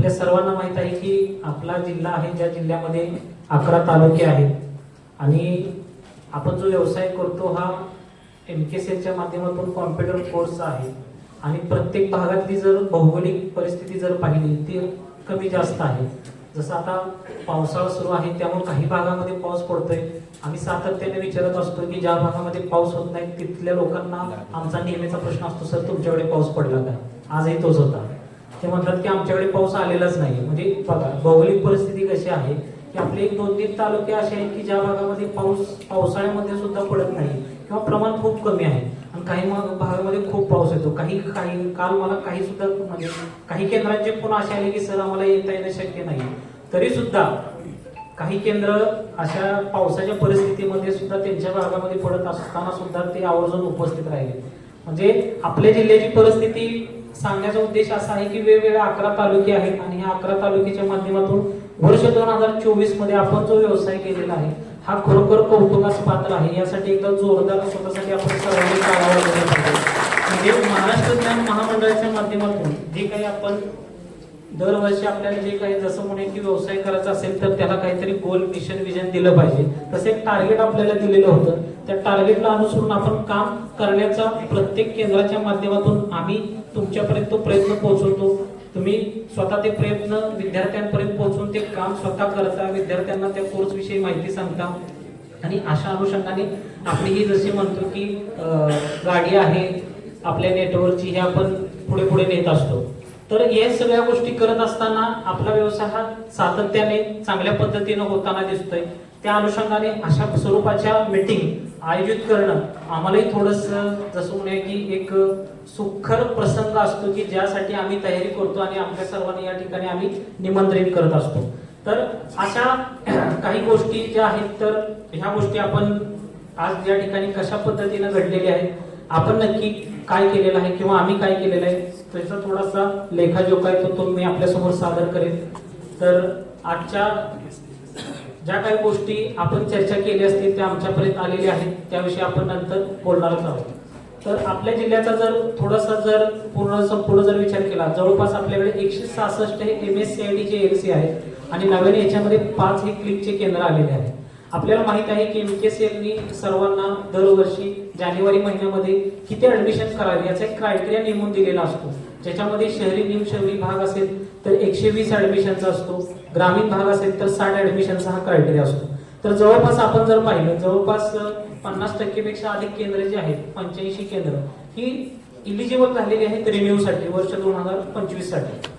आपल्या सर्वांना माहित आहे की आपला जिल्हा आहे, ज्या जिल्ह्यामध्ये 11 तालुके आहेत आणि आपण जो व्यवसाय करतो हा एमकेसीच्या माध्यमातून कॉम्प्युटर कोर्स आहे आणि प्रत्येक भागातली जर भौगोलिक परिस्थिती जर पाहिली ती कमी जास्त आहे. जसं आता पावसाळा सुरू आहे त्यामुळे काही भागामध्ये पाऊस पडतोय. आम्ही सातत्याने विचारत असतो की ज्या भागामध्ये पाऊस होत नाही तिथल्या लोकांना आमचा नेहमीचा प्रश्न असतो, सर तुमच्याकडे पाऊस पडला का? आजही तोच होता. ते म्हणतात की आमच्याकडे पाऊस आलेलाच नाही. म्हणजे बघा भौगोलिक परिस्थिती कशी आहे की आपले 2-3 तालुके असे आहेत की ज्या भागामध्ये पाऊस पावसाळ्यामध्ये सुद्धा पडत नाही किंवा प्रमाण खूप कमी आहे आणि काही भागामध्ये खूप पाऊस येतो. काही काल मला काही सुद्धा म्हणजे काही केंद्रांचे फोन असे आले की सर आम्हाला येता येणं शक्य नाही. तरी सुद्धा काही केंद्र अशा पावसाच्या परिस्थितीमध्ये सुद्धा त्यांच्या भागामध्ये पडत असताना सुद्धा ते आवर्जून उपस्थित राहिले. म्हणजे आपल्या जिल्ह्याची परिस्थिती सांगण्याचा उद्देश असा आहे की वेगवेगळे 11 तालुके आहेत आणि ह्या 11 तालुक्याच्या माध्यमातून वर्ष 2024 मध्ये आपण जो व्यवसाय केलेला आहे हा खरोखर कौतुकास पात्र आहे. यासाठी एकदा जोरदार स्वतःसाठी आपण सर्वांनी टाळ्या वाजवल्या पाहिजे. म्हणजे महाराष्ट्र ज्ञान महामंडळाच्या माध्यमातून जे काही आपण दरवर्षी आपल्याला जे काही जसं म्हणे की व्यवसाय करायचा असेल तर त्याला काहीतरी गोल मिशन विजन दिलं पाहिजे. तसं एक टार्गेट आपल्याला दिलेलं होतं. त्या टार्गेटला अनुसरून आपण काम करण्याचा प्रत्येक केंद्राच्या माध्यमातून आम्ही तुमच्यापर्यंत तो प्रयत्न पोहोचवतो. तुम्ही स्वतः ते प्रयत्न विद्यार्थ्यांपर्यंत पोहोचून ते काम स्वतः करता, विद्यार्थ्यांना त्या कोर्स विषयी माहिती सांगता आणि अशा अनुषंगाने आपली ही जशी म्हणतो की गाडी आहे आपल्या नेटवर्कची हे आपण पुढे पुढे नेत असतो. तर या सगळ्या गोष्टी करत असताना आपला व्यवसाय हा सातत्याने चांगल्या पद्धतीने होताना दिसतोय. त्या अनुषंगाने अशा स्वरूपाच्या मीटिंग आयोजित करणं आम्हालाही थोडस जसं म्हणे की एक सुखर प्रसंग असतो की ज्यासाठी आम्ही तयारी करतो आणि आपल्या सर्वांनी या ठिकाणी आम्ही निमंत्रित करत असतो. तर अशा काही गोष्टी ज्या आहेत तर ह्या गोष्टी आपण आज या ठिकाणी कशा पद्धतीने घडलेल्या आहेत, आपण नक्की काय केलेलं आहे किंवा आम्ही काय केलेलं आहे त्याचा थोडासा लेखाजोखा आहे तो मी आपल्यासमोर सादर करेन. तर आजच्या ज्या काही गोष्टी आपण चर्चा केली असतील त्या आमच्यापर्यंत आलेल्या आहेत त्याविषयी आपण नंतर बोलणारच आहोत. तर आपल्या जिल्ह्याचा जर थोडासा जर संपूर्ण जर विचार केला जवळपास आपल्याकडे 166 हे MSCIT चे एलसी आहेत आणि नव्याने याच्यामध्ये 5 हे क्लिकचे केंद्र आलेले आहेत. आपल्याला माहित आहे की एमकेसीएलनी सर्वांना दरवर्षी जानेवारी महिन्यामध्ये किती ऍडमिशन करावे याचा एक क्रायटेरिया नेमून दिलेला असतो. ज्याच्यामध्ये शहरी निमशहरी भाग असेल तर 120 ऍडमिशनचा असतो, ग्रामीण भाग असेल तर 60 ऍडमिशनचा हा क्रायटेरिया असतो. तर जवळपास आपण जर पाहिलं जवळपास 50% पेक्षा अधिक केंद्र जे आहेत 85 केंद्र ही इलिजिबल झालेली आहेत रिन्यू साठी वर्ष 2025 साठी.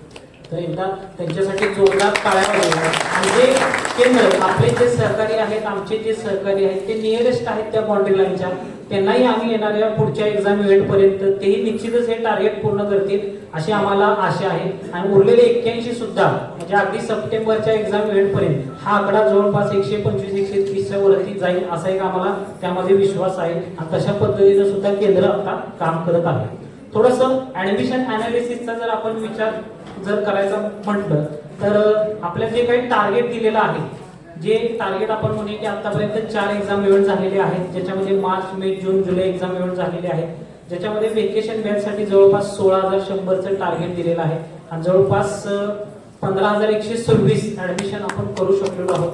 तर एकदा त्यांच्यासाठी जोरदार टाळ्या वाजवा. आणि जे केंद्र आपले जे सहकारी आहेत आमचे जे सहकारी आहेत ते नियरेस्ट आहेत त्या बाउंड्री लाईनच्या त्यांनाही आम्ही येणाऱ्या पुढच्या एक्झाम इव्हेंट पर्यंत तेही निश्चितच हे टार्गेट पूर्ण करतील अशी आम्हाला आशा आहे. आणि उरलेले 81 सुद्धा म्हणजे अगदी सप्टेंबरच्या एक्झाम इव्हेंट पर्यंत हा आकडा जवळपास 125-130च्या वरती जाईल असा एक आम्हाला त्यामध्ये विश्वास आहे. आणि तशा पद्धतीने सुद्धा केंद्र आता काम करत आहे. थोडस ऍडमिशन अनालिसिसचा जर आपण विचार जर करायचा म्हटलं तर आपल्याला जे काही टार्गेट दिलेलं आहे जे टार्गेट आपण म्हणूया की आतापर्यंत 4 एक्झाम इव्हेंट झालेले आहेत ज्याच्यामध्ये मार्च मे जून जुलै एक्झाम इव्हेंट झालेले आहेत. ज्याच्यामध्ये वेकेशन बॅच साठी जवळपास 16,100चं टार्गेट दिलेलं आहे आणि जवळपास 15,126 ऍडमिशन आपण करू शकलेलो आहोत.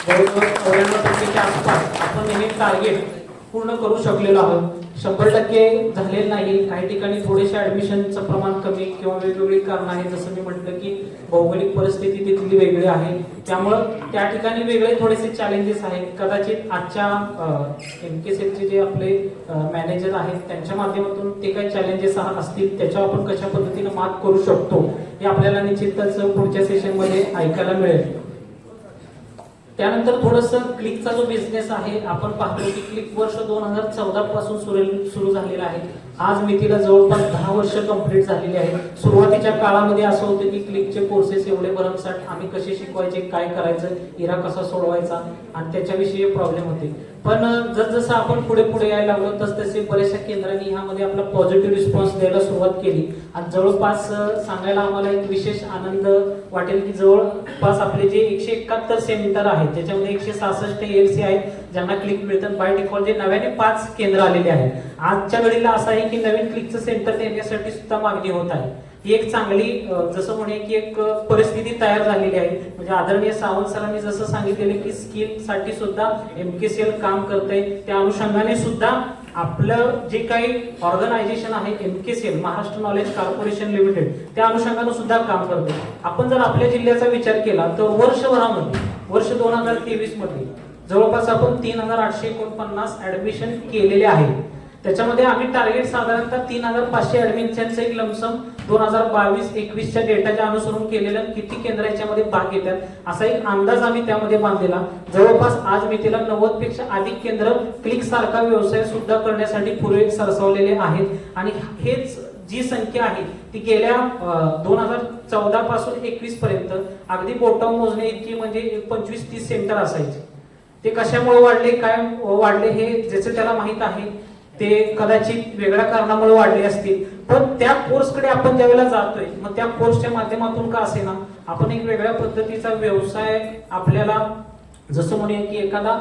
जवळजवळ 94% आसपास आपण हे टार्गेट पूर्ण करू शकलेलो आहोत. 100% झालेलं नाही. काही ठिकाणी थोडेसे ऍडमिशनचं प्रमाण कमी किंवा वेगवेगळी कारण आहेत. जसं मी म्हटलं की भौगोलिक परिस्थिती तिथली वेगळी आहे त्यामुळं त्या ठिकाणी वेगळे थोडेसे चॅलेंजेस आहेत. कदाचित आजच्या एमकेसीचे जे आपले मॅनेजर आहेत त्यांच्या माध्यमातून ते काही चॅलेंजेस असतील त्याच्यावर आपण कशा पद्धतीने मात करू शकतो हे आपल्याला निश्चितच पुढच्या सेशन मध्ये ऐकायला मिळेल. त्यानंतर थोडस क्लिकचा जो बिझनेस आहे आपण पाहतो की क्लिक वर्ष 2014 पासून सुरू झालेला आहे. आज मितीला जवळपास 10 वर्ष कंप्लीट झालेली आहेत. सुरुवातीच्या काळामध्ये असं होतं की क्लिकचे कोर्सेस एवढे भरमसाठ आम्ही कसे शिकवायचे, काय करायचं, इरा कसा सोडवायचा आणि त्याच्याविषयी प्रॉब्लेम होते. पण जसजसं आपण पुढे पुढे यायला लागलो तसतसे बऱ्याचशा केंद्रांनी ह्यामध्ये आपला पॉझिटिव्ह रिस्पॉन्स द्यायला सुरुवात केली आणि जवळपास सांगायला आम्हाला एक विशेष आनंद वाटेल की जवळपास आपले जे 171 सेंटर आहेत त्याच्यामध्ये 166 एलसी आहेत ज्यांना क्लिक मिळतात. बाय डिफॉल्ट जे नव्याने 5 केंद्र आलेले आहेत. आजच्या घडीला असं आहे की नवीन क्लिकचं सेंटर देण्यासाठी सुद्धा मागणी होत आहे. ही एक चांगली जसं म्हणे की एक परिस्थिती तयार झालेली आहे. म्हणजे आदरणीय सावंत सरांनी जसं सांगितलेलं की स्किल साठी सुद्धा एमकेसीएल काम करते, त्या अनुषंगाने सुद्धा आपलं जे काही ऑर्गनायझेशन आहे MKCL Maharashtra knowledge corporation limited त्या अनुषंगाने सुद्धा काम करते. आपण जर आपल्या जिल्ह्याचा विचार केला तर वर्षभरामध्ये वर्ष 2023 मध्ये जवळपास आपण 3849 ऍडमिशन केलेले आहे. त्याच्यामध्ये आम्ही टार्गेट साधारणतः 3500 ऍडमिशनचं एक लमसम 2022-21च्या डेटाच्या अनुसरून केलेलं किती केंद्र याच्यामध्ये भाग घेतात असा एक अंदाज आम्ही त्यामध्ये बांधलेला. जवळपास आज मी तिला 90 पेक्षा अधिक केंद्र क्लिक सारखा व्यवसाय सुद्धा करण्यासाठी पुरे सरसावलेले आहेत. आणि हेच जी संख्या आहे ती गेल्या 2014 पासून 21 पर्यंत अगदी बोटावर मोजणे इतकी म्हणजे 25-30 सेंटर असायचे. ते कशामुळे वाढले, काय वाढले हे ज्याचं त्याला माहित आहे. ते कदाचित वेगळ्या कारणामुळे वाढले असतील, पण त्या कोर्सकडे आपण ज्यावेळेला जातोय मग त्या कोर्सच्या माध्यमातून का असेना आपण एक वेगळ्या पद्धतीचा व्यवसाय आपल्याला जसं म्हणूया की एखादा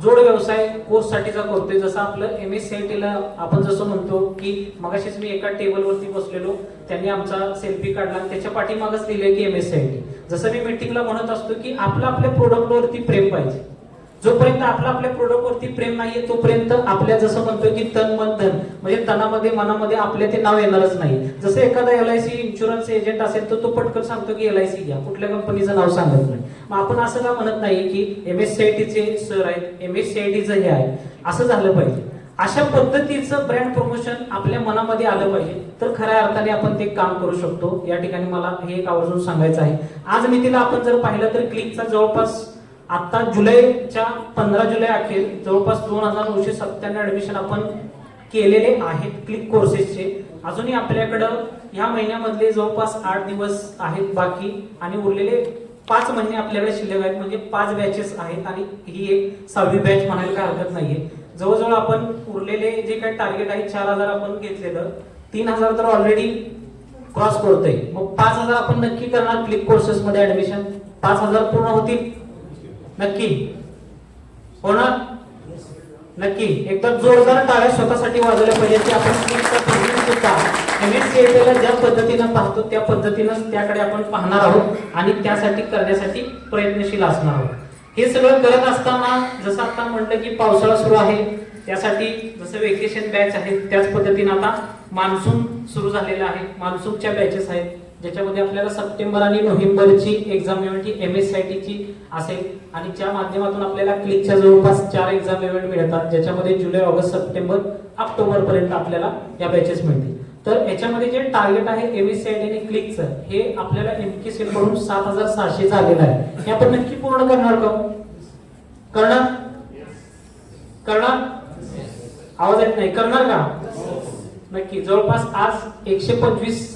जोड व्यवसाय कोर्स साठीचा करतोय. जसं आपलं MSCIT आपण जसं म्हणतो की मगाशीच मी एका टेबलवरती बसलेलो, त्यांनी आमचा सेल्फी काढला आणि त्याच्या पाठीमागच लिहिलंय की MSCIT. जसं मी मीटिंगला म्हणत असतो की आपल्या प्रोडक्टवरती प्रेम पाहिजे. जोपर्यंत आपल्या प्रोडक्टवरती प्रेम नाहीये तोपर्यंत आपल्या जसं म्हणतोय की तन मन धन म्हणजे तनामध्ये मनामध्ये आपल्या ते नाव येणारच नाही. जसं एखादा LIC इन्शुरन्स एजंट असेल तर तो पटकन सांगतो की LIC घ्या, कुठल्या कंपनीचं नाव सांगत नाही. मग आपण असं का म्हणत नाही की MSCITचे सर आहेत, MSCITचं हे आहे, असं झालं पाहिजे. अशा पद्धतीचं ब्रँड प्रमोशन आपल्या मनामध्ये आलं पाहिजे तर खऱ्या अर्थाने आपण ते काम करू शकतो. या ठिकाणी मला हे एक आवर्जून सांगायचं आहे. आज मी तिला आपण जर पाहिलं तर क्लिकचा जवळपास आता जुलैच्या 15 जुलै अखेर जवळपास 2997 ऍडमिशन आपण केलेले आहेत क्लिक कोर्सेसचे. अजूनही आपल्याकडं ह्या महिन्यामधले जवळपास 8 दिवस आहेत बाकी आणि उरलेले 5 महिने आपल्याकडे शिल्लक आहेत. म्हणजे 5 बॅचेस आहेत आणि ही एक 6वी बॅच म्हणायला काय हरकत नाहीये. जवळजवळ आपण उरलेले जे काही टार्गेट आहे 4000 आपण घेतलेलं, 3000 तर ऑलरेडी क्रॉस करतोय. मग 5000 आपण नक्की करणार क्लिक कोर्सेस मध्ये ऍडमिशन. 5000 पूर्ण होतील नक्की होणार नक्की. एकदम जोरदार टाळ्या स्वतःसाठी वाजवल्या पाहिजे की आपण सुद्धा MSCITला ज्या पद्धतीनं पाहतो त्या पद्धतीनं त्याकडे आपण पाहणार आहोत आणि त्यासाठी करण्यासाठी प्रयत्नशील असणार आहोत. हे सगळं करत असताना जसं आता म्हटलं की पावसाळा सुरू आहे, त्यासाठी जसं वेकेशन बॅच आहे त्याच पद्धतीनं आता मान्सून सुरू झालेला आहे. मान्सूनच्या बॅचेस आहेत ज्याच्यामध्ये आपल्याला सप्टेंबर आणि नोव्हेंबरची एक्झाम इव्हेंट ही MSCITची असेल आणि त्या माध्यमातून आपल्याला क्लिकच्या जवळपास 4 एक्झाम इव्हेंट मिळतात ज्याच्यामध्ये जुलै, ऑगस्ट, सप्टेंबर, ऑक्टोबर पर्यंत आपल्याला या बॅचेस मिळतील. तर याच्यामध्ये जे टार्गेट आहे MSCIT आणि क्लिकचं हे आपल्याला MKCL कडून 7600 झालेलं आहे. हे आपण नक्की पूर्ण करणार का? करणार आवाज येत नाही. करणार का? नक्की. जवळपास आज 125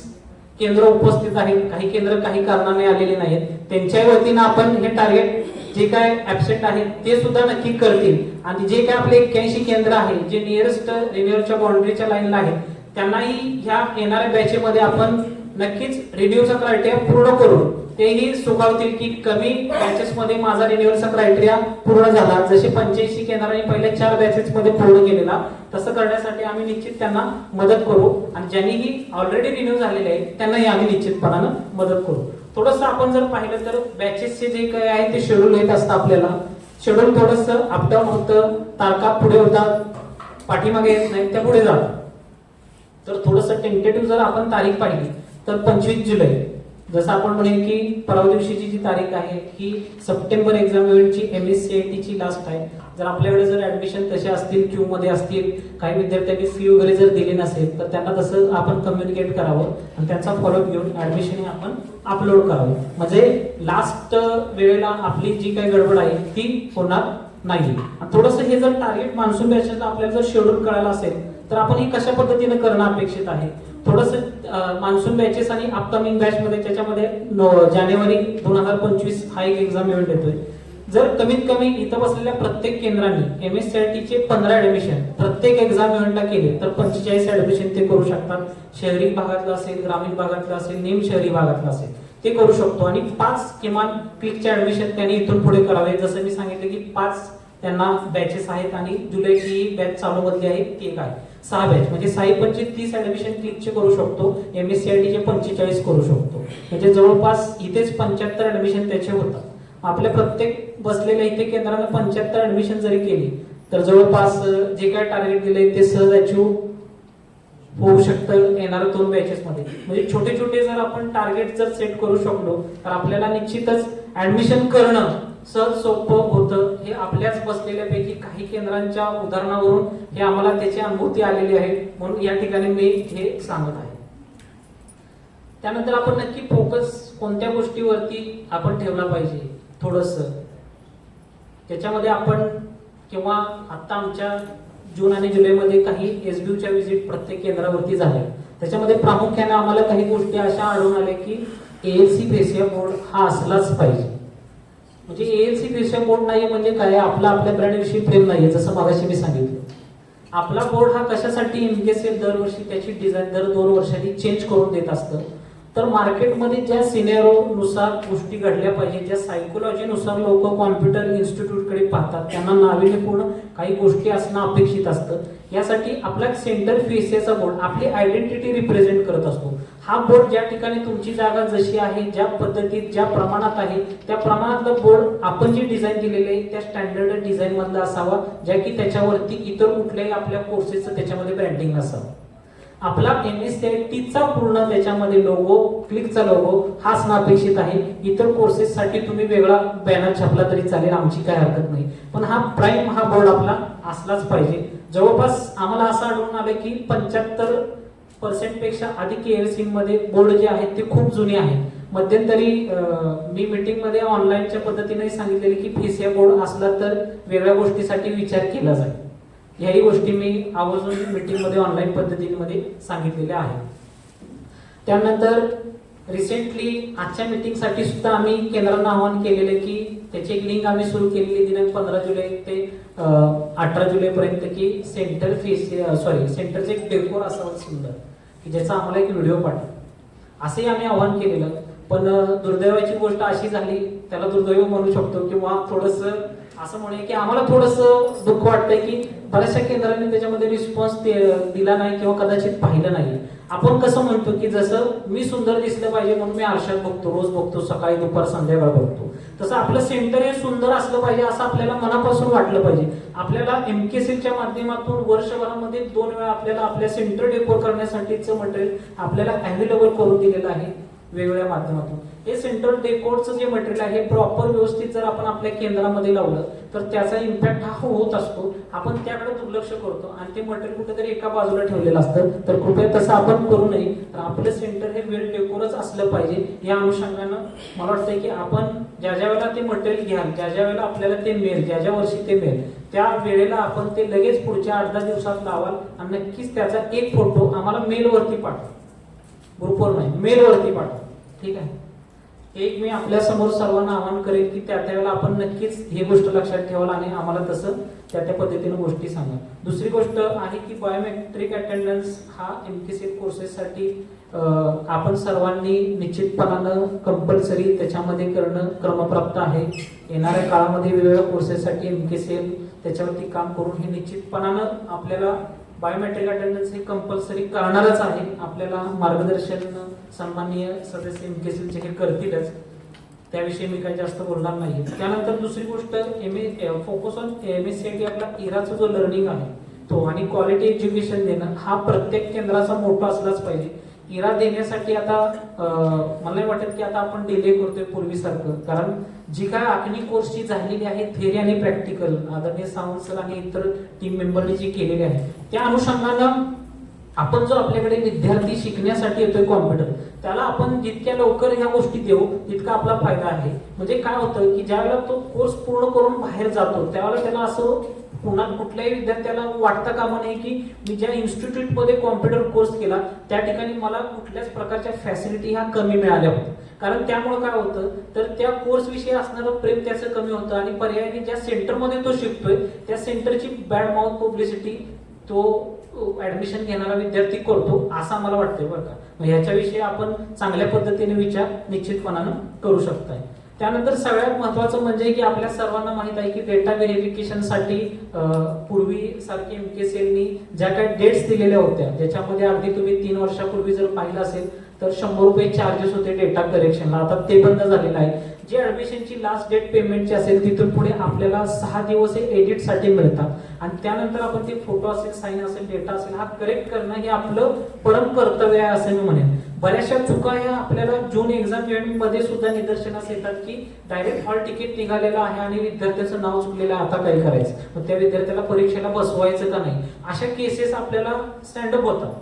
केंद्र उपस्थित आहेत. काही केंद्र काही कारणाने आलेले नाहीत. त्यांच्या वतीनं आपण हे टार्गेट जे काय ऍबसेंट आहेत ते सुद्धा नक्की करतील आणि जे काय आपले 81 केंद्र आहे जे नियरेस्ट रिन्युअलच्या बाउंड्रीच्या लाईनला आहेत त्यांनाही ह्या येणाऱ्या बॅचेमध्ये आपण नक्कीच रिन्यूचा क्रायटेरिया पूर्ण करून तेही सुगावतील की कमी बॅचेस मध्ये माझा रिन्युअलचा क्रायटेरिया पूर्ण झाला. जसे 85 केंद्रांनी पहिल्या 4 बॅचेस मध्ये पूर्ण केलेला तसं करण्यासाठी आम्ही निश्चित त्यांना मदत करू आणि ज्यांनीही ऑलरेडी रिन्यू झालेले आहेत त्यांनाही आम्ही निश्चितपणानं मदत करू. थोडंसं आपण जर पाहिलं तर बॅचेसचे जे काही आहे ते शेड्यूल येत असतं आपल्याला. शेड्यूल थोडंसं अपडाऊन होतं, तारखा पुढे होतात, पाठीमागे येत नाही, त्या पुढे जातात. तर थोडंसं टेंटेटिव्ह जर आपण तारीख पाहिली तर 25 जुलै जसं आपण म्हणेल की परवा दिवशीची जी तारीख आहे ही सप्टेंबर एक्झाम इव्हेंटची MSCITची लास्ट आहे. जर आपल्याकडे जर ऍडमिशन तसे असतील, क्यू मध्ये असतील, काही विद्यार्थ्यांनी फी वगैरे जर दिली नसेल तर त्यांना तसं आपण कम्युनिकेट करावं आणि त्यांचा फॉलोअप घेऊन ऍडमिशन आपण अपलोड करावं. म्हणजे लास्ट वेळेला आपली जी काही गडबड आहे ती होणार नाही. थोडंसं हे जर टार्गेट मान्सून बॅचेसला आपल्याला जर शेड्यूल कळायला असेल तर आपण ही कशा पद्धतीने करणं अपेक्षित आहे. थोडंसं मान्सून बॅचेस आणि अपकमिंग बॅच मध्ये त्याच्यामध्ये जानेवारी 2025 हा एक एक्झाम इव्हेंट येतोय. जर कमीत कमी इथं बसलेल्या प्रत्येक केंद्रांनी MSCITचे 15 ऍडमिशन प्रत्येक एक्झाम इव्हेंटला केले तर 45 ऍडमिशन ते करू शकतात. शहरी भागातलं असेल, ग्रामीण भागातलं असेल, निम शहरी भागातलं असेल ते करू शकतो आणि 5 किमान क्लिकचे ऍडमिशन त्यांनी इथून पुढे करावे. जसं मी सांगितलं की 5 त्यांना बॅचेस आहेत आणि जुलैची बॅच चालू मधली आहे ती एक आहे. 6 बॅच म्हणजे 6 30 ऍडमिशन क्लिकचे करू शकतो, MSCIT चे 45 करू शकतो. म्हणजे जवळपास इथेच 75 ऍडमिशन त्याचे होतात. आपल्या प्रत्येक बसलेल्या इथे केंद्रानं 75 ऍडमिशन जरी केली तर जवळपास जे काय टार्गेट दिले ते सहज अचीव होऊ शकतं येणाऱ्या 2 बॅचेस मध्ये. म्हणजे छोटे छोटे जर आपण टार्गेट जर सेट करू शकलो तर आपल्याला निश्चितच ऍडमिशन करणं सहज सोपं होतं. हे आपल्याच बसलेल्यापैकी काही केंद्रांच्या उदाहरणावरून हे आम्हाला त्याची अनुभूती आलेली आहे, म्हणून या ठिकाणी मी हे सांगत आहे. त्यानंतर आपण नक्की फोकस कोणत्या गोष्टीवरती आपण ठेवला पाहिजे थोडस त्याच्यामध्ये आपण किंवा आता आमच्या जून आणि जुलैमध्ये काही SBUच्या विजिट प्रत्येक केंद्रावरती झाल्या. त्याच्यामध्ये प्रामुख्याने आम्हाला काही गोष्टी अशा आढळून आल्या की ALC फेसिया बोर्ड हा असलाच पाहिजे. म्हणजे ALC फेसिया बोर्ड नाही म्हणजे काय, आपल्या ब्रँडविषयी प्रेम नाहीये. जसं मगाशी मी सांगितलं, आपला बोर्ड हा कशासाठी MKCL दरवर्षी त्याची डिझाईन दर 2 वर्षांनी चेंज करून देत असतं. तर मार्केटमध्ये ज्या सिनेरिओ नुसार गोष्टी घडल्या पाहिजे, ज्या सायकोलॉजीनुसार लोक कॉम्प्युटर इन्स्टिट्यूटकडे पाहतात, त्यांना नाविन्यपूर्ण काही गोष्टी असणं अपेक्षित असतं. यासाठी आपला सेंटर फेसियाचा बोर्ड आपली आयडेंटिटी रिप्रेझेंट करत असतो. हा बोर्ड ज्या ठिकाणी तुमची जागा जशी आहे, ज्या पद्धतीत ज्या प्रमाणात आहे त्या प्रमाणातलं बोर्ड आपण जी डिझाईन दिलेली आहे त्या स्टँडर्ड डिझाईन मधला असावा, ज्या की त्याच्यावरती इतर कुठल्याही आपल्या कोर्सेसचं त्याच्यामध्ये ब्रँडिंग नसावं. आपला MSCITचा पूर्ण त्याच्यामध्ये लोगो, क्लिकचा लोगो हा असणं अपेक्षित आहे. इतर कोर्सेससाठी तुम्ही वेगळा बॅनर छापला तरी चालेल, आमची काय हरकत नाही, पण हा प्राईम हा बोर्ड आपला असलाच पाहिजे. जवळपास आम्हाला असं आढळून आलं की 75% पेक्षा अधिक ALC मध्ये बोर्ड जे आहेत ते खूप जुने आहेत. मध्यंतरी मी मीटिंग मध्ये ऑनलाईनच्या पद्धतीने सांगितलेली की फेसिया बोर्ड असला तर वेगळ्या गोष्टीसाठी विचार केला जाईल. ह्याही गोष्टी मी आवर्जून मीटिंग मध्ये ऑनलाईन पद्धतीमध्ये सांगितलेल्या आहेत. त्यानंतर रिसेंटली आजच्या मीटिंग साठी सुद्धा आम्ही केंद्रांना आवाहन केलेले की त्याची एक लिंक आम्ही सुरू केलेली दिनांक 15 जुलै ते 18 जुलै पर्यंत की सेंटरचे एक डेकोर असावं सुंदर की ज्याचा आम्हाला एक व्हिडिओ पाठवा, असेही आम्ही आवाहन केलेलं. पण दुर्दैवाची गोष्ट अशी झाली, त्याला दुर्दैव म्हणू शकतो किंवा थोडस असं म्हणूया की आम्हाला थोडस दुःख वाटतंय की बऱ्याचशा केंद्रांनी त्याच्यामध्ये रिस्पॉन्स दिला नाही किंवा कदाचित पाहिलं नाही. आपण कसं म्हणतो की जसं मी सुंदर दिसलं पाहिजे म्हणून मी आरशात बघतो, रोज बघतो, सकाळी दुपार संध्याकाळ बघतो, तसं आपलं सेंटर हे सुंदर असलं पाहिजे असं आपल्याला मनापासून वाटलं पाहिजे. आपल्याला MKCLच्या माध्यमातून वर्षभरामध्ये 2 वेळा आपल्याला आपल्या सेंटर डेकोर करण्यासाठीचं मटेरियल आपल्याला अवेलेबल करून दिलेलं आहे वेगवेगळ्या माध्यमातून. हे सेंटर डेकोरचं जे मटेरियल आहे प्रॉपर व्यवस्थित जर आपण आपल्या केंद्रामध्ये लावलं तर त्याचा इम्पॅक्ट हा होत असतो. आपण त्याकडे दुर्लक्ष करतो आणि ते मटेरियल कुठेतरी एका बाजूला ठेवलेलं असतं. तर कृपया तसं आपण करू नये. तर आपलं सेंटर हे वेल डेकोरच असलं पाहिजे. या अनुषंगानं मला वाटतं की आपण ज्या वेळेला ते मटेरियल घ्याल, ज्या वेळेला आपल्याला ते मिळेल, ज्या वर्षी ते मिळेल, त्या वेळेला आपण ते लगेच पुढच्या 8-10 दिवसात लावाल आणि नक्कीच त्याचा एक फोटो आम्हाला मेलवरती पाठवा, ग्रुपवर नाही, मेलवरती पाठवा. ठीक आहे. एक मी आपल्या समोर सर्वांना आवाहन करेल की त्यावेळेला आपण नक्कीच ही गोष्ट लक्षात ठेवाल आणि आम्हाला तसं त्या पद्धतीने गोष्टी सांगा. दुसरी गोष्ट आहे की बायोमेट्रिक अटेंडन्स हा MKCL कोर्सेससाठी आपण सर्वांनी निश्चितपणानं कंपल्सरी त्याच्यामध्ये करणं क्रमप्राप्त आहे. येणाऱ्या काळामध्ये वेगवेगळ्या कोर्सेससाठी MKCL त्याच्यावरती काम करून हे निश्चितपणानं आपल्याला बायोमेट्रिक अटेंडन्स हे कंपल्सरी करणारच आहे. आपल्याला मार्गदर्शन सन्माननीय सदस्य MKCLचे हे करतीलच, त्याविषयी मी काही जास्त बोलणार नाही. त्यानंतर दुसरी गोष्ट फोकस ऑन MSCIT आपला इराचा जो लर्निंग आहे तो आणि क्वालिटी एज्युकेशन देणं हा प्रत्येक केंद्राचा मोठा असलाच पाहिजे. इरा देण्यासाठी आता मला नाही वाटत की आता आपण डिले करतोय पूर्वीसारखं, कारण जी काय आखणी कोर्सची झालेली आहे थेरी आणि प्रॅक्टिकल आदरणीय सावंत सर आणि इतर टीम मेंबरने जी केलेली आहे त्या अनुषंगानं आपण जो आपल्याकडे विद्यार्थी शिकण्यासाठी येतोय कॉम्प्युटर, त्याला आपण जितक्या लवकर ह्या गोष्टी देऊ तितका आपला फायदा आहे. म्हणजे काय होतं की ज्यावेळेला तो कोर्स पूर्ण करून बाहेर जातो त्यावेळेला त्याला असं पुन्हा कुठल्याही विद्यार्थ्याला वाटतं कामा नये की मी ज्या इन्स्टिट्यूटमध्ये कॉम्प्युटर कोर्स केला त्या ठिकाणी मला कुठल्याच प्रकारच्या फॅसिलिटी ह्या कमी मिळाल्या होत्या. कारण त्यामुळे काय होतं तर त्या कोर्स विषयी असणारं प्रेम त्याचं कमी होतं आणि पर्यायाने ज्या सेंटरमध्ये तो शिकतोय त्या सेंटरची बॅड माउथ पब्लिसिटी तो ऍडमिशन घेणारा विद्यार्थी करतो असं मला वाटतंय बरं का. ह्याच्याविषयी आपण चांगल्या पद्धतीने विचार निश्चितपणानं करू शकताय. त्यानंतर सगळ्यात महत्त्वाचं म्हणजे की आपल्या सर्वांना माहित आहे की डेटा व्हेरिफिकेशनसाठी पूर्वी सारखी एमकेसीएलनी ज्या काही डेट्स दिलेल्या होत्या, ज्याच्यामध्ये अगदी तुम्ही 3 वर्षापूर्वी जर पाहिलं असेल तर 100 रुपये चार्जेस होते डेटा करेक्शनला. आता ते बंद झालेलं आहे. जी ऍडमिशनची लास्ट डेट पेमेंटची असेल तिथून पुढे आपल्याला 6 दिवस एडिटसाठी मिळतात आणि त्यानंतर आपण ते फोटो असेल, साईन असेल, डेटा असेल हा करेक्ट करणं हे आपलं परम कर्तव्य आहे असं मी म्हणेन. बऱ्याचशा चुका ह्या आपल्याला जून एक्झाम इव्हेंट मध्ये सुद्धा निदर्शनास येतात की डायरेक्ट हॉल तिकीट निघालेलं आहे आणि विद्यार्थ्याचं नाव चुकलेलं आहे, आता काय करायचं, मग त्या विद्यार्थ्याला परीक्षेला बसवायचं का नाही, अशा केसेस आपल्याला स्टँडअप होतात.